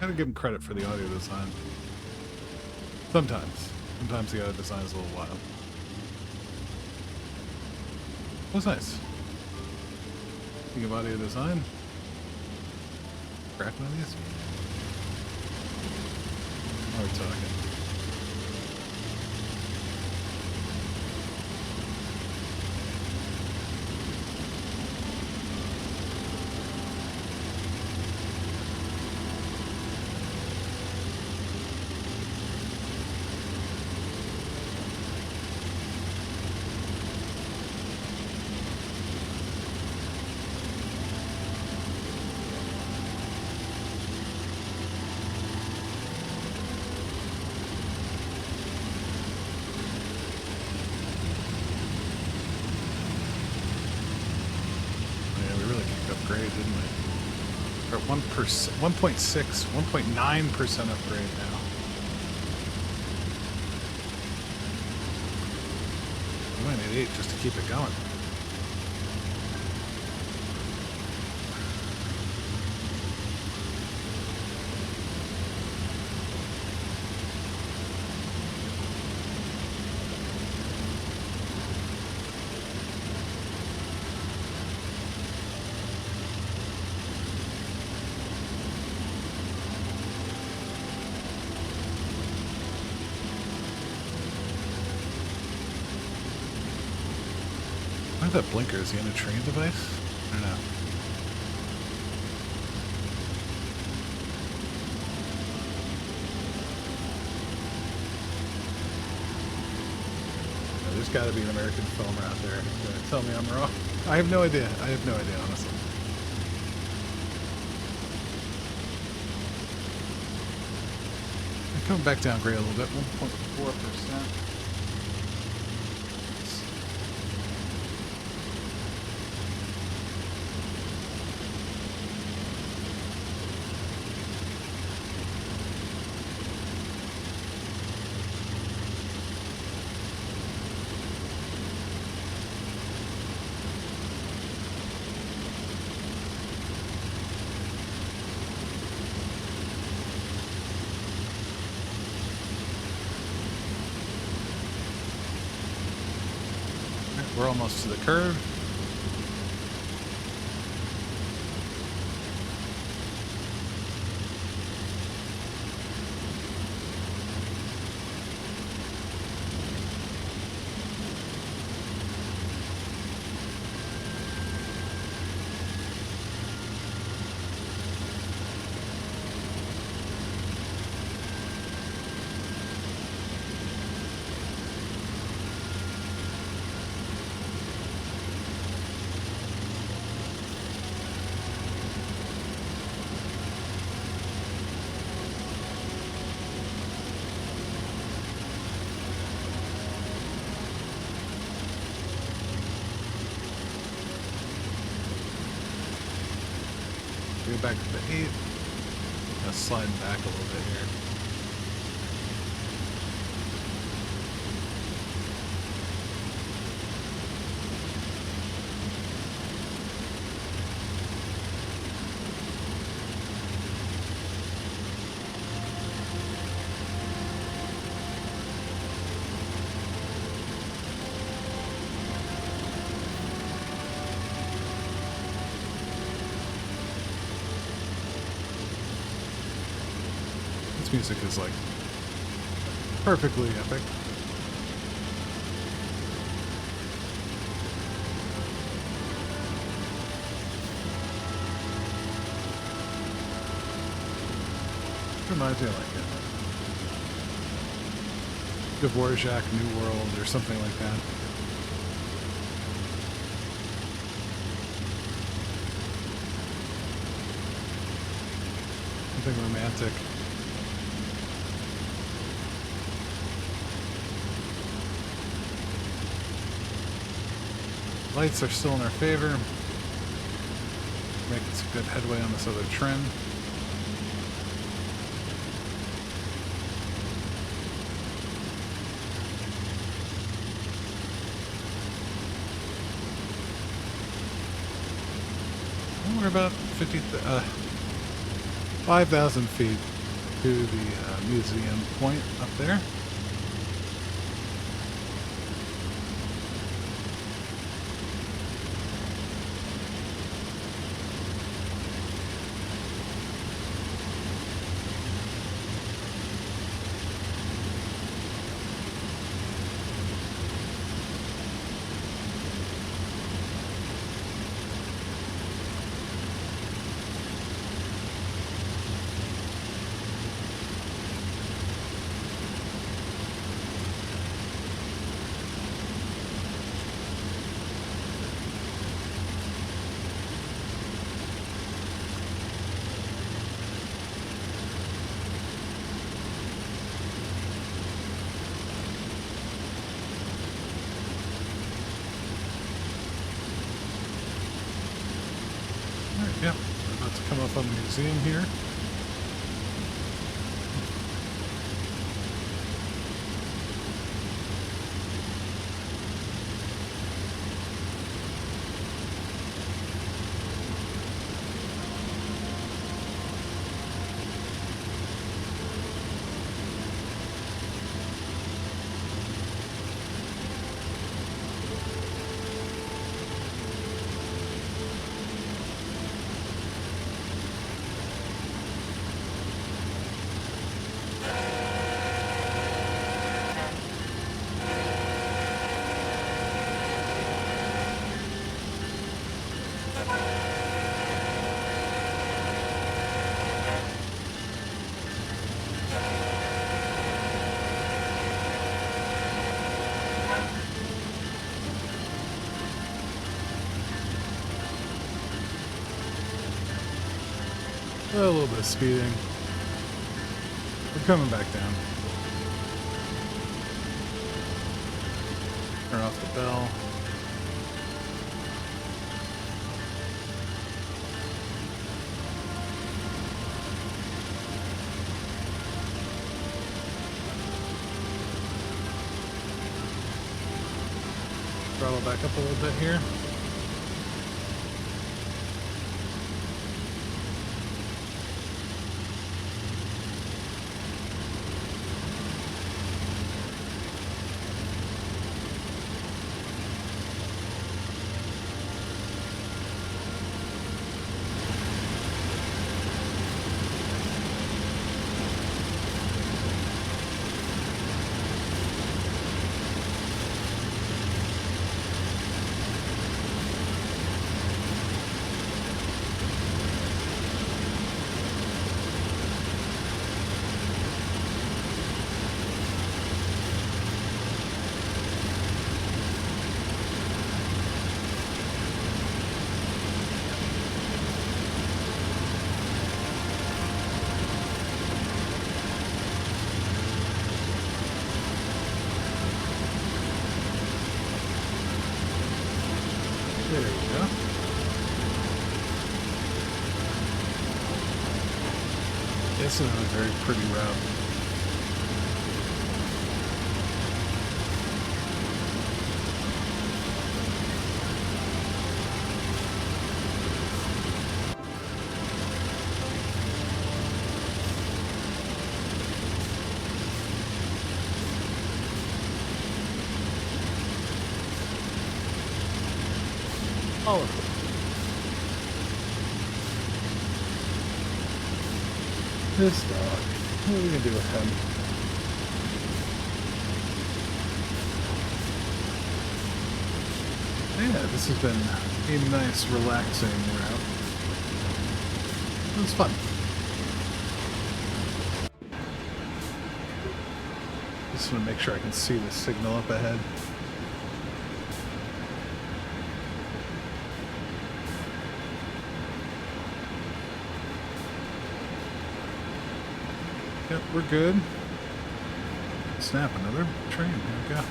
Gotta give him credit for the audio design. Sometimes the audio design is a little wild. That was nice. Speaking of audio design, cracking on these. Now we're talking. didn't we? We're at 1%, 1.6, 1.9% upgrade now. We might need 8 just to keep it going. That blinker, is he in a train device? I don't know. There's got to be an American filmer out there who's going to tell me I'm wrong. I have no idea. I have no idea, honestly. I'm coming back down grade a little bit, 1.4%. We're almost to the curve. Go back to the 8. Sliding back a little bit here. Music is like perfectly epic. Reminds me of like a Dvorak New World or something like that. Something romantic. Lights are still in our favor. Making some good headway on this other trend. We're about 5,000 feet to the museum point up there. Yep, we're about to come up on the museum here. A little bit of speeding. We're coming back down. Turn off the bell. Throttle back up a little bit here. There you go. It's another very pretty route. All of it. This dog. What are we gonna do with him? Yeah, this has been a nice, relaxing route. It was fun. Just want to make sure I can see the signal up ahead. Yep, we're good. Snap, another train. Here we go.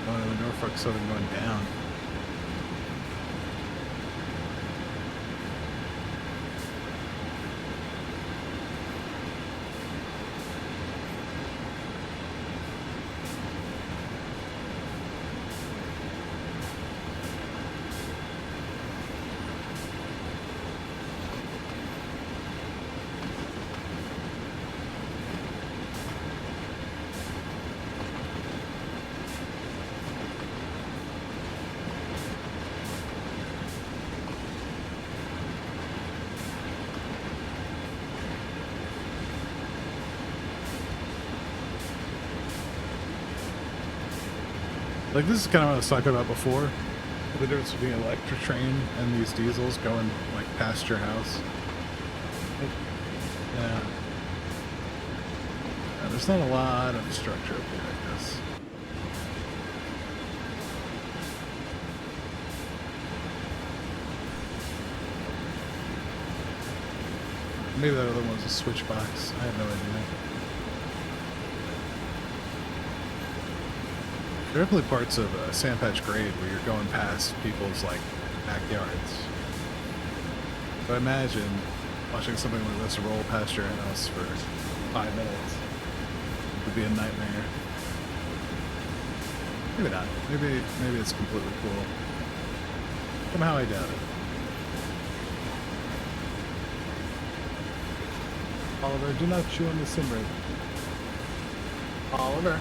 Going to the Norfolk Southern, going down. Like, this is kind of what I was talking about before. The difference between an electric train and these diesels going, like, past your house. Yeah. There's not a lot of structure up here, I guess. Maybe that other one's a switch box. I have no idea. There are definitely parts of Sandpatch Grade where you're going past people's, like, backyards. So imagine watching something like this roll past your house for 5 minutes. It would be a nightmare. Maybe not. Maybe it's completely cool. Somehow I doubt it. Oliver, do not chew on the Simrid. Oliver.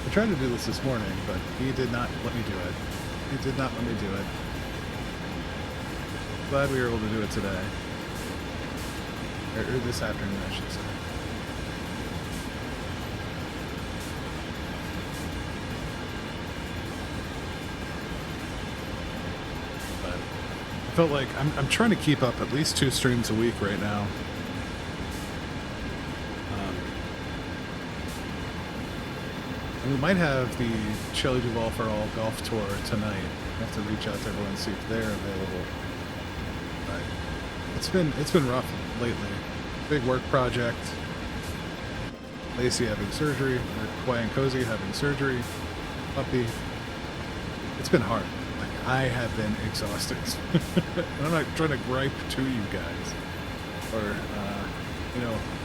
I tried to do this morning, but he did not let me do it. He did not let me do it. Glad we were able to do it today. Or this afternoon, I should say. But I felt like I'm trying to keep up at least 2 streams a week right now. And we might have the Shelley Duvall for All golf tour tonight. I have to reach out to everyone and see if they're available. But it's been rough lately. Big work project. Lacey having surgery, or Quiet and Cozy having surgery. Puppy. It's been hard. Like, I have been exhausted. And I'm not trying to gripe to you guys. Or,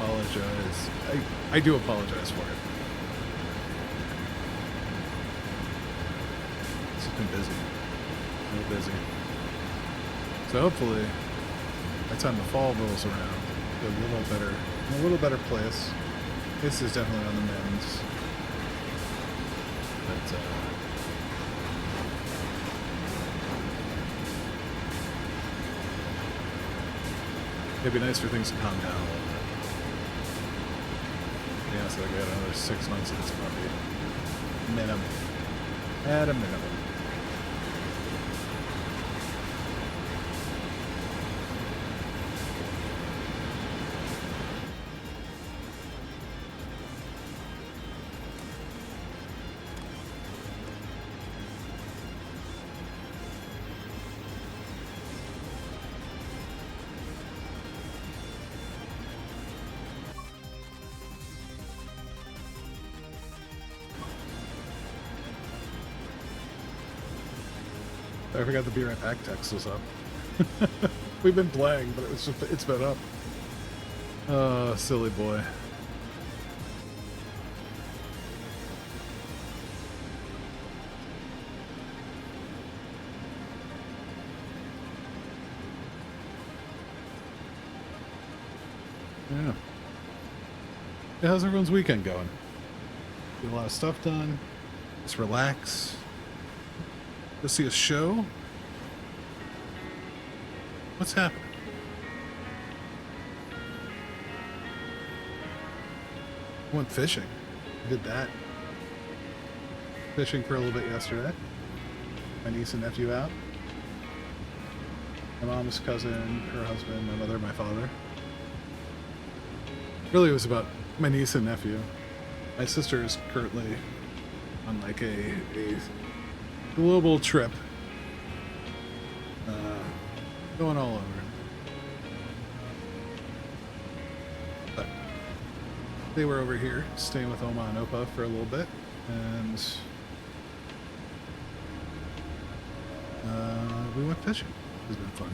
apologize. I do apologize for it. Been busy, real busy. So hopefully, by the time the fall rolls around, we'll be a little better place. This is definitely on the mends. But it'd be nice for things to calm down a little bit. Yeah, so I got another 6 months of this puppy. Minimum. At a minimum. I forgot the Be Right Back text was up. We've been playing, but it's been up. Oh, silly boy. Yeah. How's everyone's weekend going? Get a lot of stuff done. Just relax. Go see a show? What's happening? Went fishing. Did that. Fishing for a little bit yesterday. My niece and nephew out. My mom's cousin, her husband, my mother, my father. Really, it was about my niece and nephew. My sister is currently on like a global trip. Going all over. But they were over here, staying with Oma and Opa for a little bit, and we went fishing. It's been fun.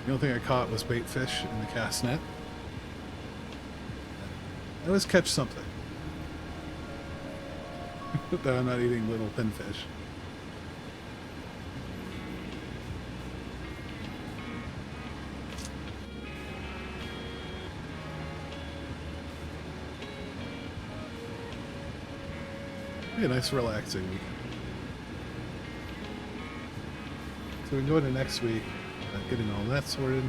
The only thing I caught was bait fish in the cast net. I always catch something. That I'm not eating little pinfish. Be a nice relaxing week. So we can go into next week, getting all that sorted.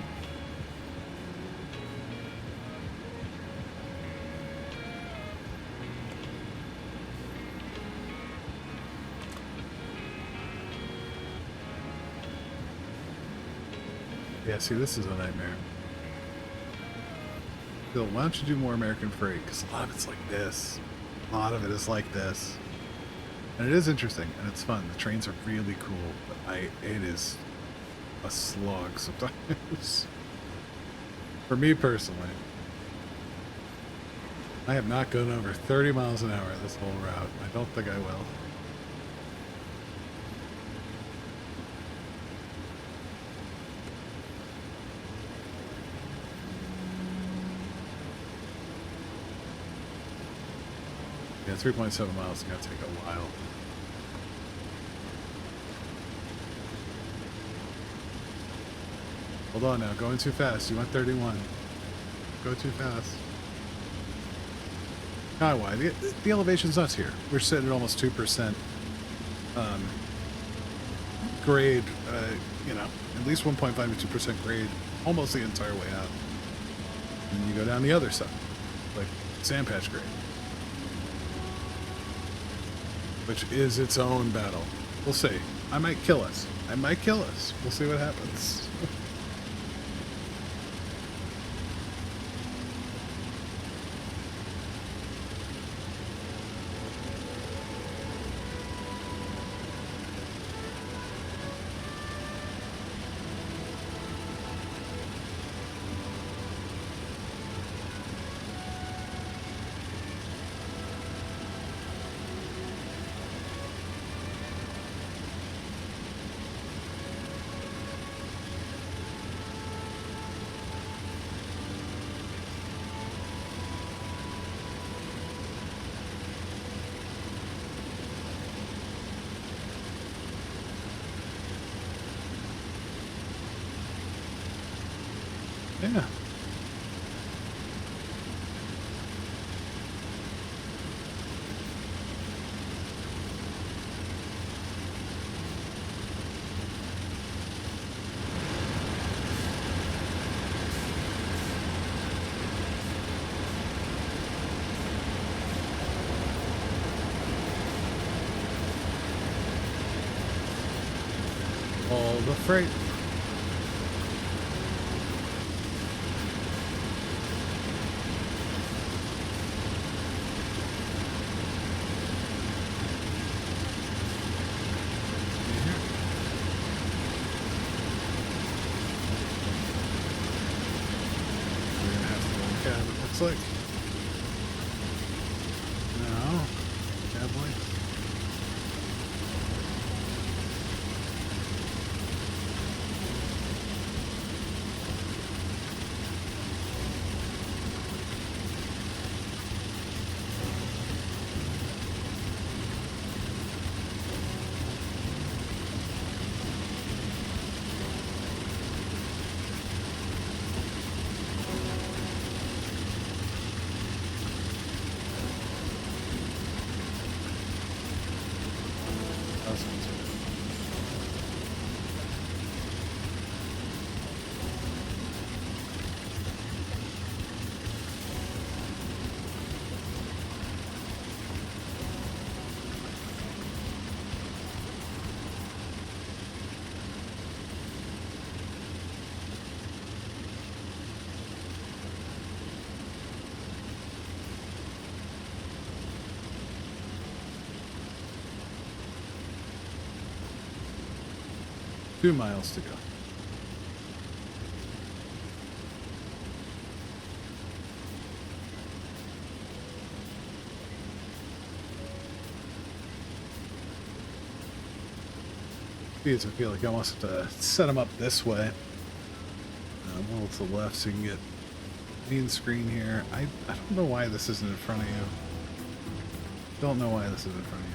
Yeah, see, this is a nightmare. Bill, why don't you do more American Freight? Because a lot of it's like this. A lot of it is like this. And it is interesting, and it's fun. The trains are really cool, but it is a slog sometimes. For me personally, I have not gone over 30 miles an hour this whole route. I don't think I will. Yeah, 3.7 miles is going to take a while. Hold on now, going too fast. You went 31. Go too fast. Not why. The elevation's nuts here. We're sitting at almost 2% grade, you know, at least 1.5 to 2% grade almost the entire way out. And you go down the other side, like sand patch grade, which is its own battle. We'll see. I might kill us. I might kill us. We'll see what happens. Yeah. All the freight. Looks like. No. Cab lights. Two miles to go. Geez, I feel like I must set them up this way. A little to the left so you can get main screen here. I don't know why this isn't in front of you. Don't know why this is in front of you.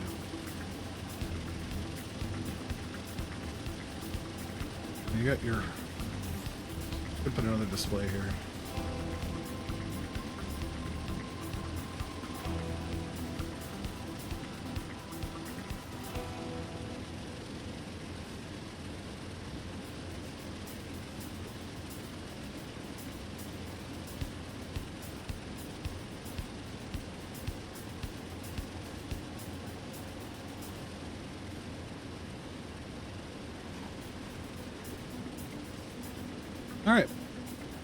You got your... Could put another display here. Alright,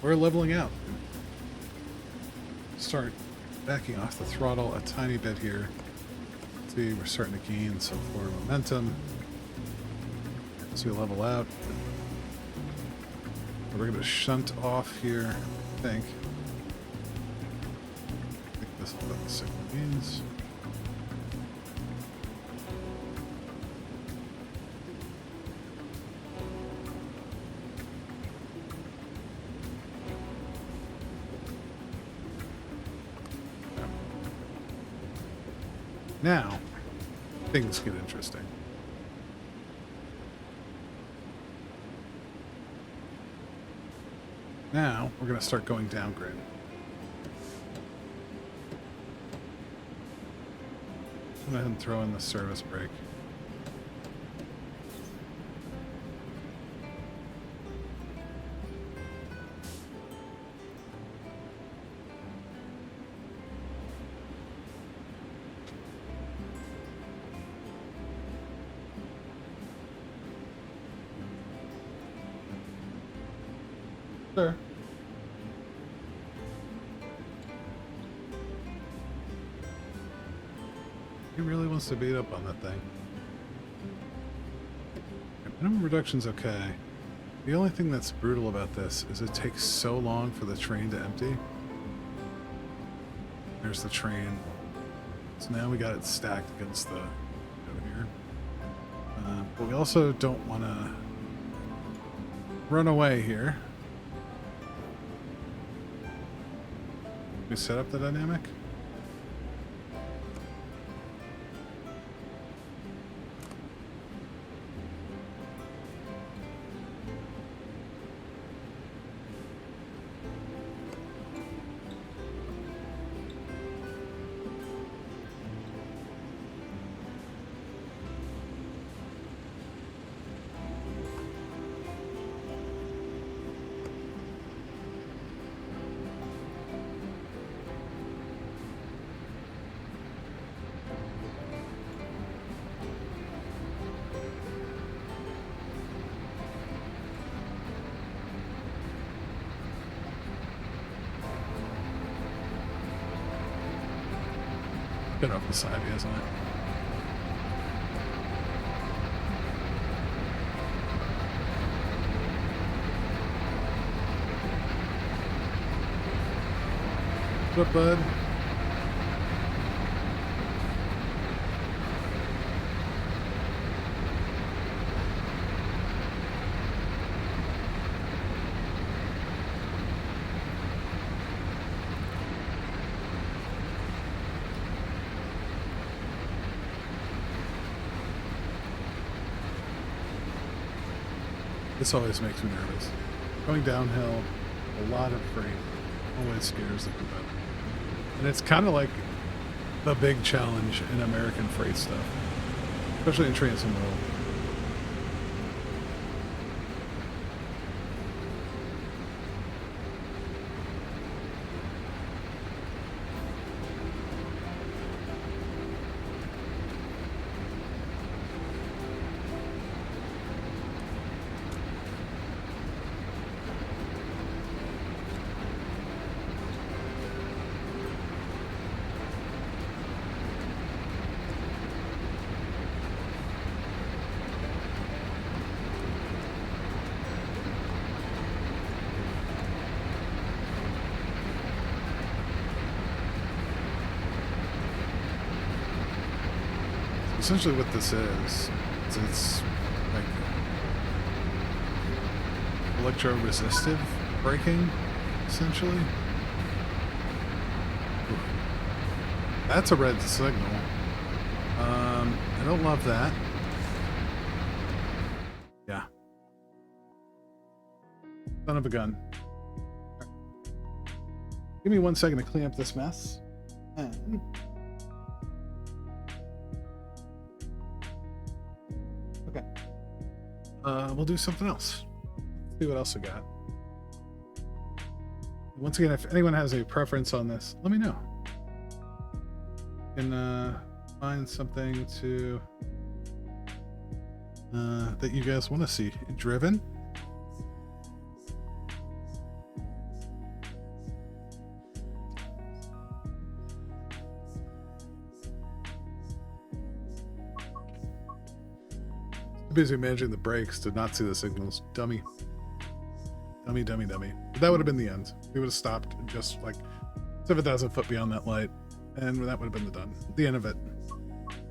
we're leveling out. Start backing off the throttle a tiny bit here. See, we're starting to gain some forward momentum. As we level out, we're going to shunt off here think. I think this is what the signal means. Now, things get interesting. Now, we're going to start going down grid. Go ahead and throw in the service brake. Sure. He really wants to beat up on that thing. Minimum reduction's okay. The only thing that's brutal about this is it takes so long for the train to empty. There's the train. So now we got it stacked against the over here. But we also don't want to run away here. We set up the dynamic. Bit off the side, isn't it? What up, bud? This always makes me nervous. Going downhill, a lot of freight always scares the group out. And it's kind of like the big challenge in American freight stuff, especially in Trans-World. Essentially what this is it's like electro-resistive braking, essentially. Oof. That's a red signal. I don't love that. Yeah. Son of a gun. Right. Give me 1 second to clean up this mess. And we'll do something else. Let's see what else we got. Once again, if anyone has a preference on this, let me know. And find something to that you guys want to see driven. Busy managing the brakes to not see the signals. Dummy. Dummy, dummy, dummy. But that would have been the end. We would have stopped just like 7,000 foot beyond that light, and that would have been the done. The end of it.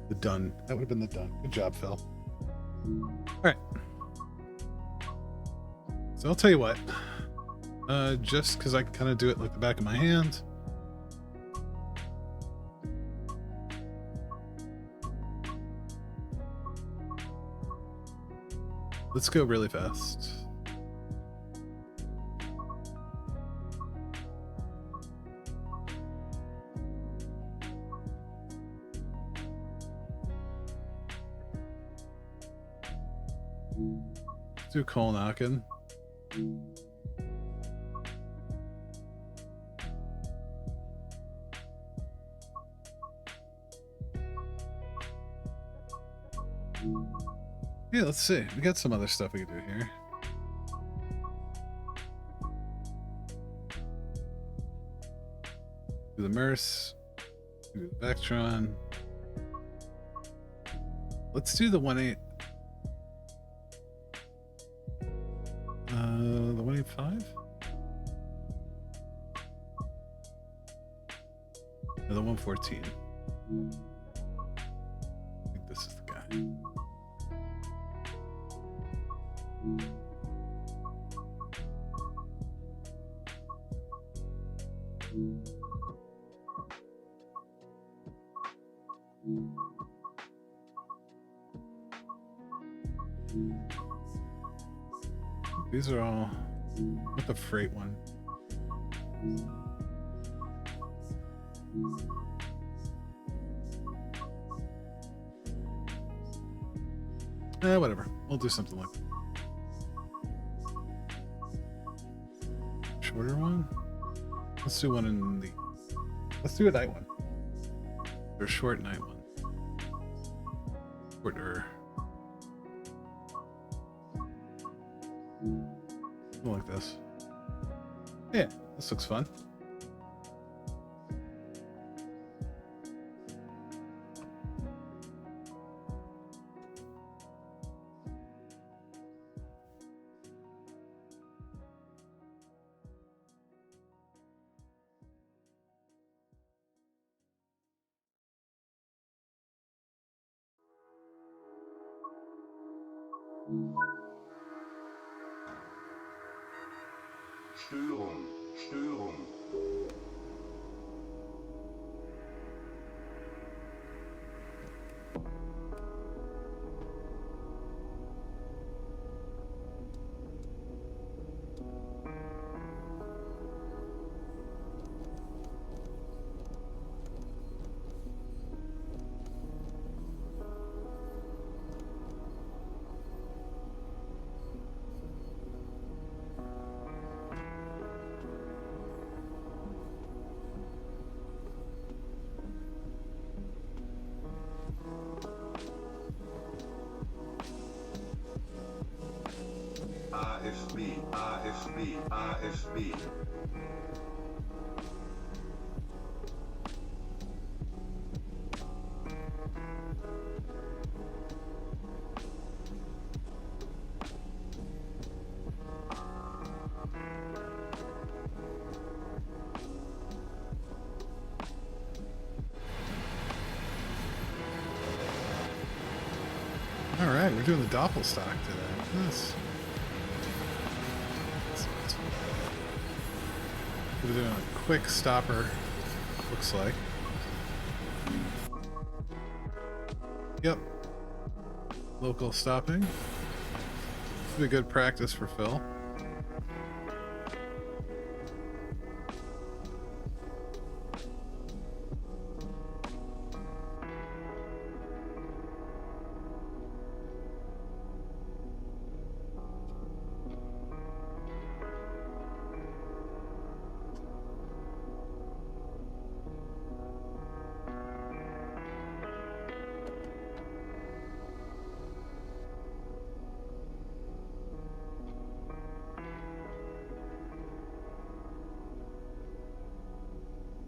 The done. That would have been the done. Good job, Phil. All right. So I'll tell you what. Just because I can kind of do it like the back of my hand. Let's go really fast. Let's do coal knocking. Yeah, let's see. We got some other stuff we can do here. Do the Merce. Do the Vectron. Let's do the 1.8. The 1.85? Or the 114. I think this is the guy. These are all with the freight one. Whatever. We'll do something like that. Shorter one? Let's do one in the... Let's do a night one. Or short night one. Shorter. Something like this. Yeah, this looks fun. Störung, Störung. AFB, AFB, AFB. All right, we're doing the Doppelstock today. Yes. We're doing a quick stopper, looks like. Yep. Local stopping. This would be good practice for Phil.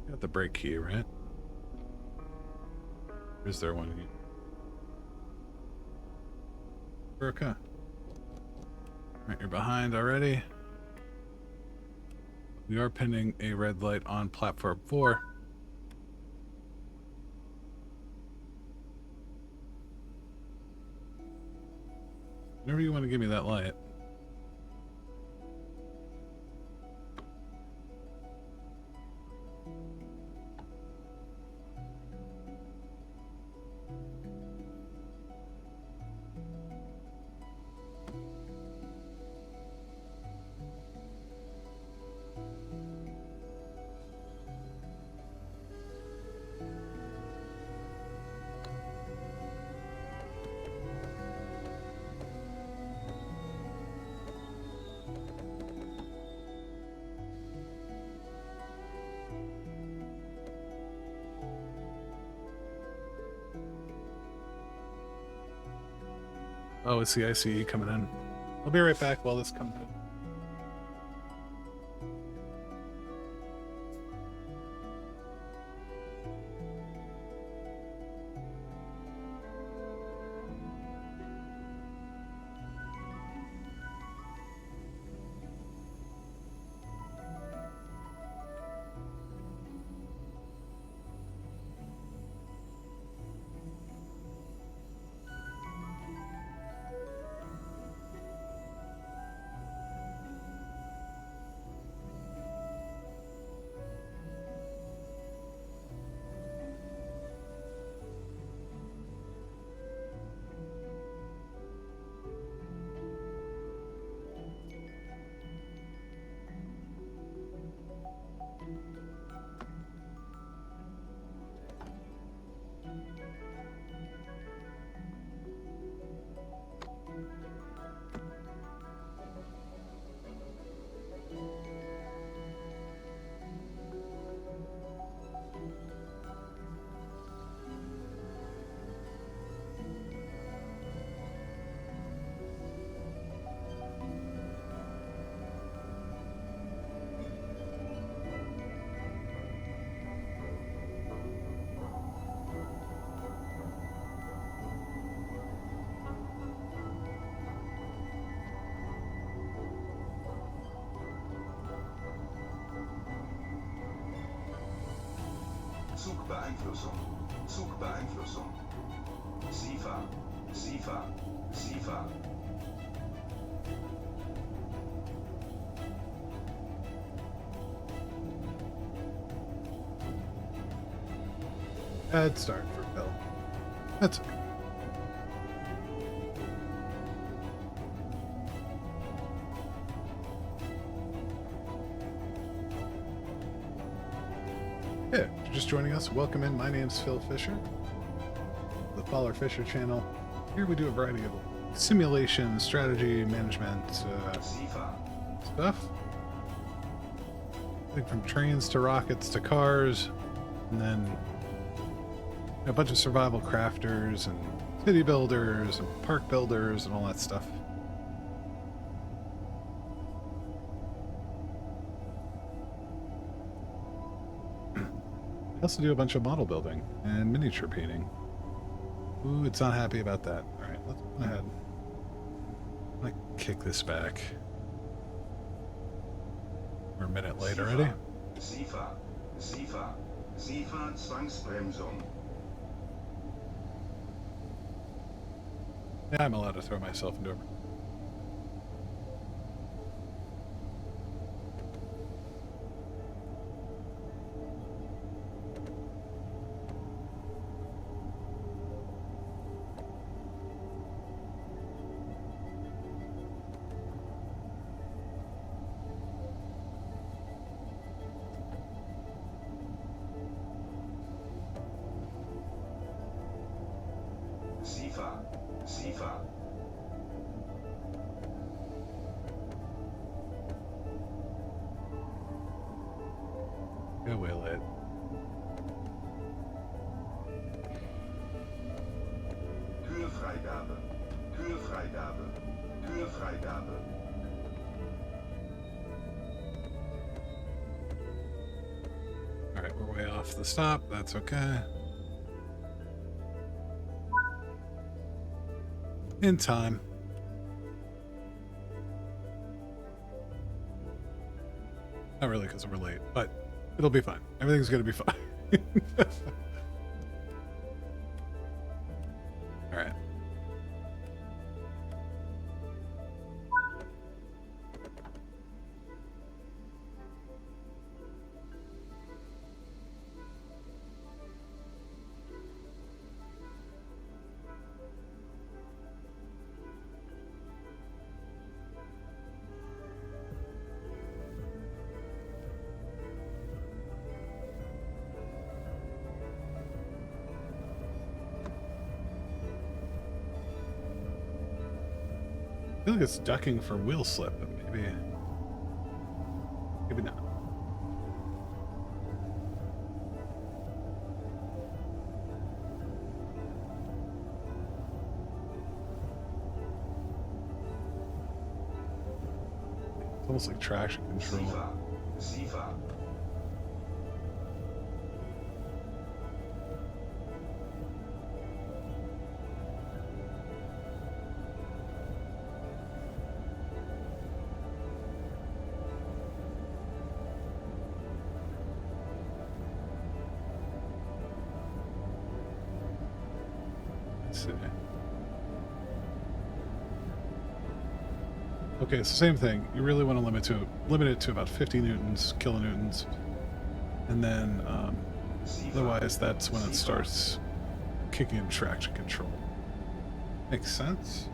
Got the brake key, right? Or is there one here? We're okay. Alright, you're behind already. We are pending a red light on platform 4. Whenever you want to give me that light. Oh, it's the ICE coming in. I'll be right back while this comes in. Zugbeeinflussung. Zugbeeinflussung. SIFA. SIFA. SIFA. Bad start for Bill. That's okay. Yeah, if you're just joining us, welcome in. My name's Phil Fisher, the Fowler Fisher channel. Here we do a variety of simulation, strategy, management stuff. Like from trains to rockets to cars, and then a bunch of survival crafters and city builders and park builders and all that stuff. I also do a bunch of model building and miniature painting. Ooh, it's not happy about that. All right, let's go ahead. I'm gonna kick this back. We're a minute late already. SIFA. SIFA. SIFA Zwangsbremsung. Yeah, I'm allowed to throw myself into a... SIFA. SIFA. Yeah, will it? Kühlfreigabe. Kühlfreigabe. Kühlfreigabe. All right, we're way off the stop. That's okay. In time. Not really because we're late, but it'll be fine. Everything's going to be fine. All right. I feel like it's ducking for wheel slip, but maybe not. It's almost like traction control. SIFA. Let's see. Okay, it's the same thing. You really want to limit it to about 50 newtons, kilonewtons, and then otherwise that's when it starts kicking in traction control. Makes sense.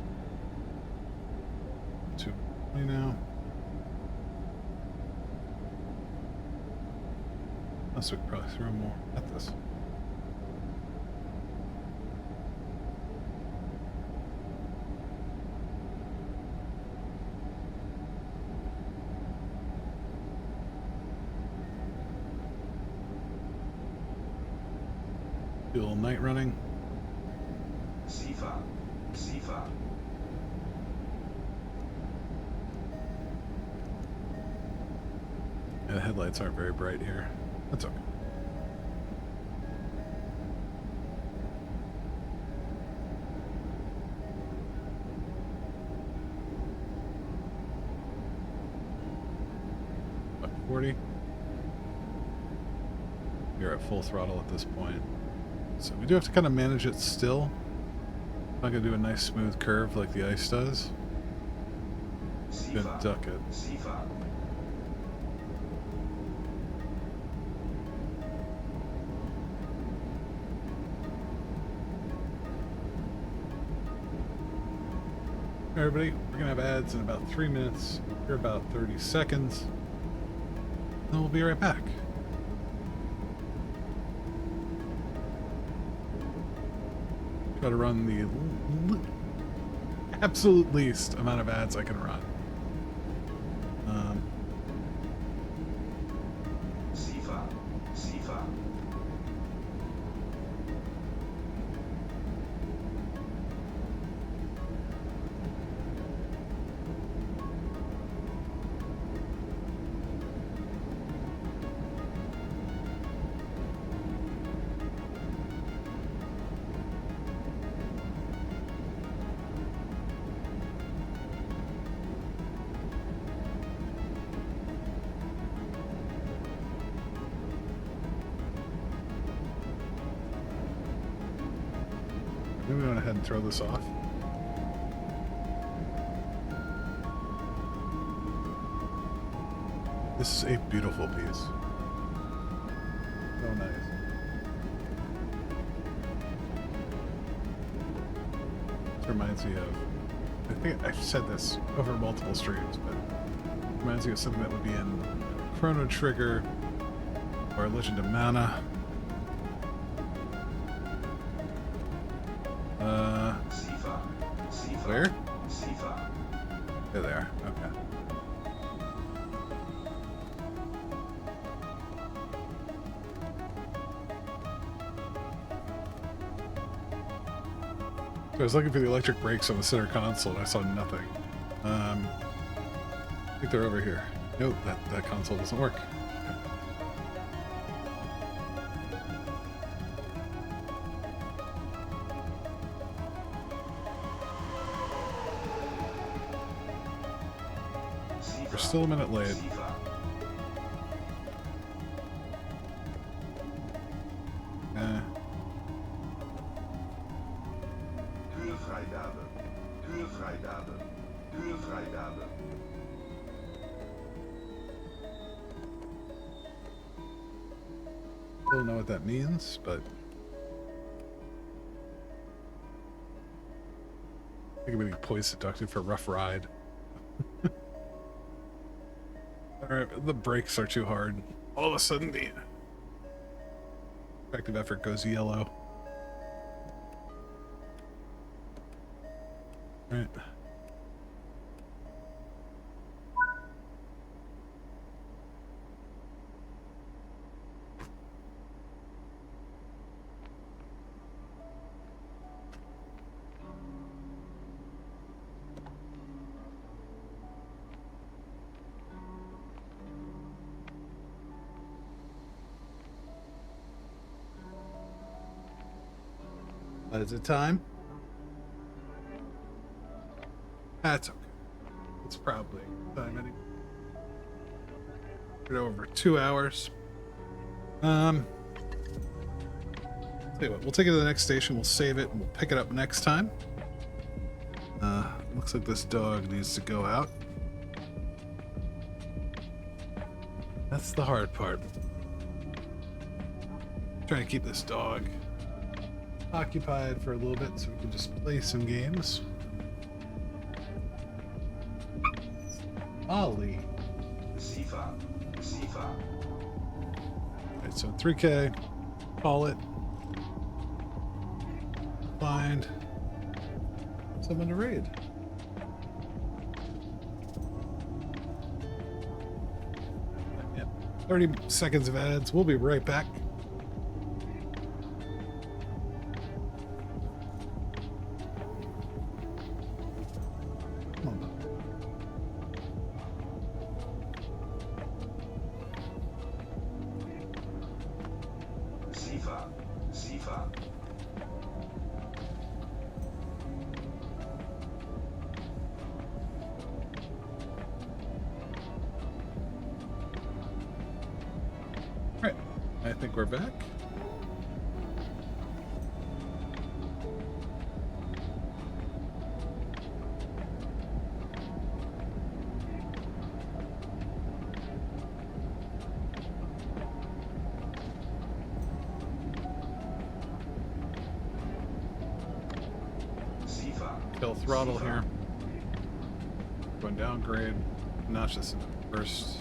220 now. Unless we could probably throw more at this. Do a little night running. SIFA. SIFA. Yeah, the headlights aren't very bright here. That's okay. About 40. You're at full throttle at this point. So we do have to kind of manage it still. I'm not going to do a nice smooth curve like the ice does. Gonna duck it. SIFA. Everybody, we're going to have ads in about 3 minutes. Here about 30 seconds. And we'll be right back. Try to run the absolute least amount of ads I can run. SIFA. SIFA. Maybe we went ahead and throw this off. This is a beautiful piece. So nice. This reminds me of, I think I've said this over multiple streams, but it reminds me of something that would be in Chrono Trigger or Legend of Mana. SIFA. SIFA. Where? SIFA. There they are. Okay. So I was looking for the electric brakes on the center console and I saw nothing. I think they're over here. Nope, that console doesn't work. We're still a minute late. SIFA. Huurvrijgabe. Huurvrijgabe. Huurvrijgabe. Don't know what that means, but I think I'm getting points deducted for rough ride. Alright, the brakes are too hard. All of a sudden the effective effort goes yellow. Right. Is it time? That's okay. It's probably time anyway. We're over 2 hours. Tell you what, we'll take it to the next station, we'll save it, and we'll pick it up next time. Looks like this dog needs to go out. That's the hard part. Trying to keep this dog occupied for a little bit so we can just play some games. Ollie. Sifa. Sifa. Alright, so 3K. Call it. Find someone to raid. Yep. 30 seconds of ads. We'll be right back. Come on, bud. Sifa. Sifa. Right. I think we're back. Sifa. Kill throttle here. Going downgrade. Notch this into first.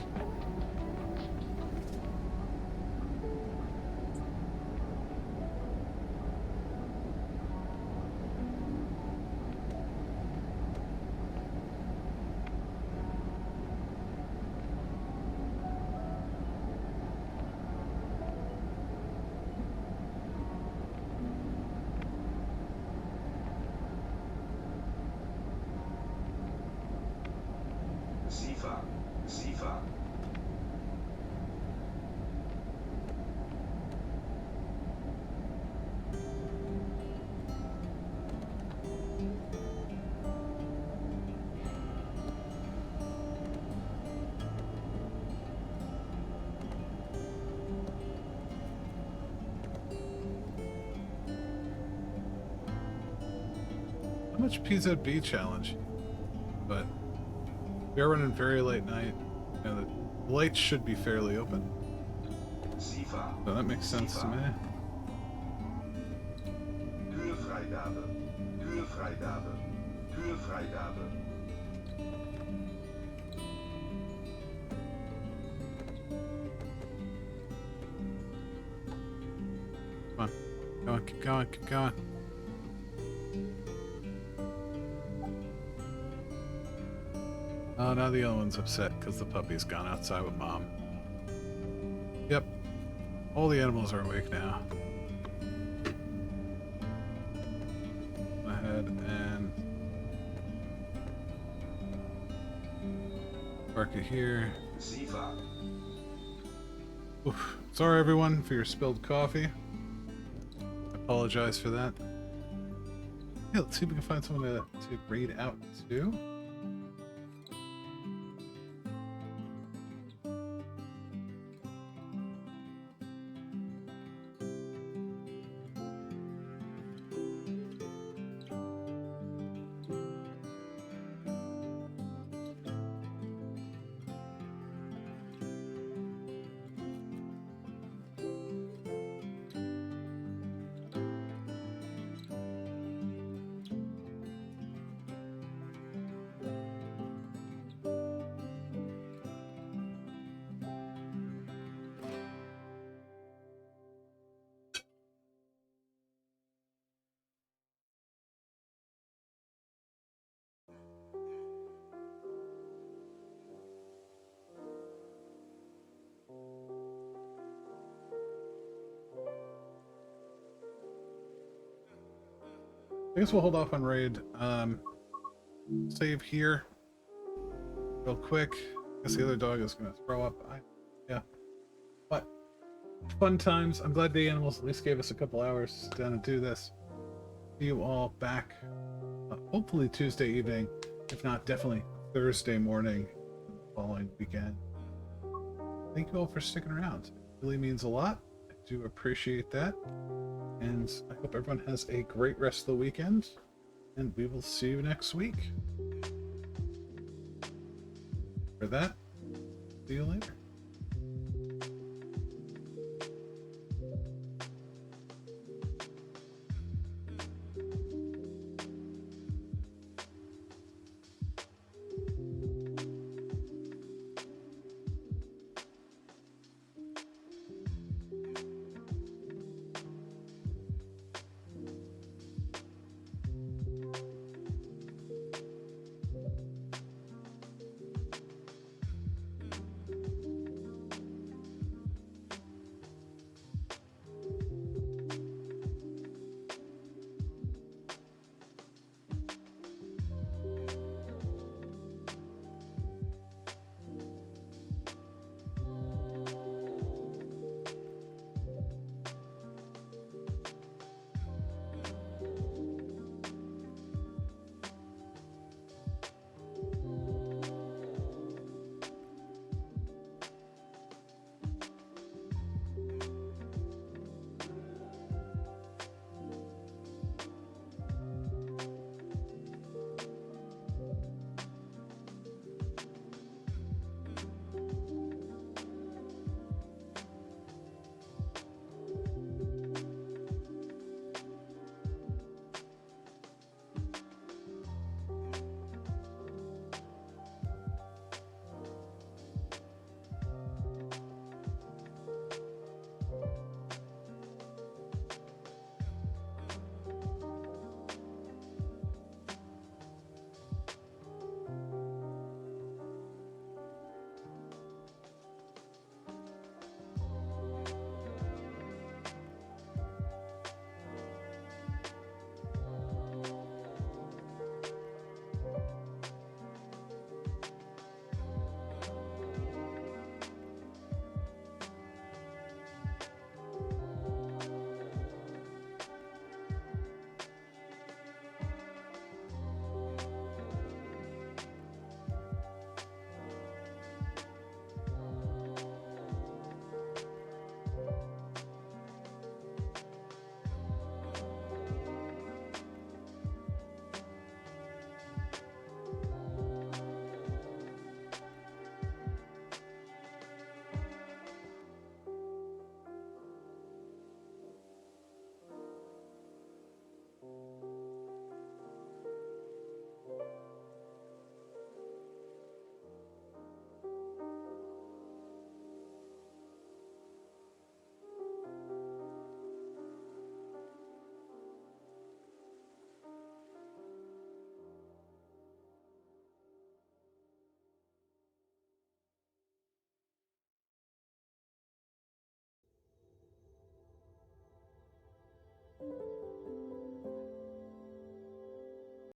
Sifa. Sifa. How much PZB challenge? But we are running very late night. You know, the lights should be fairly open. Sifa. So that makes sense to me. Huurvrijgabe. Huurvrijgabe. Huurvrijgabe. Come on. Go on, keep going, keep going. Oh, now the other one's upset because the puppy's gone outside with mom. Yep. All the animals are awake now. Go ahead and park it here. Sifa. Oof. Sorry everyone for your spilled coffee. I apologize for that. Yeah, let's see if we can find someone to raid out to. I guess we'll hold off on raid. Save here real quick. I guess the other dog is gonna throw up. Yeah. But fun times. I'm glad the animals at least gave us a couple hours to sit down and do this. See you all back hopefully Tuesday evening, if not definitely Thursday morning following weekend. Thank you all for sticking around. It really means a lot. I do appreciate that. And I hope everyone has a great rest of the weekend. And we will see you next week. For that, see you later.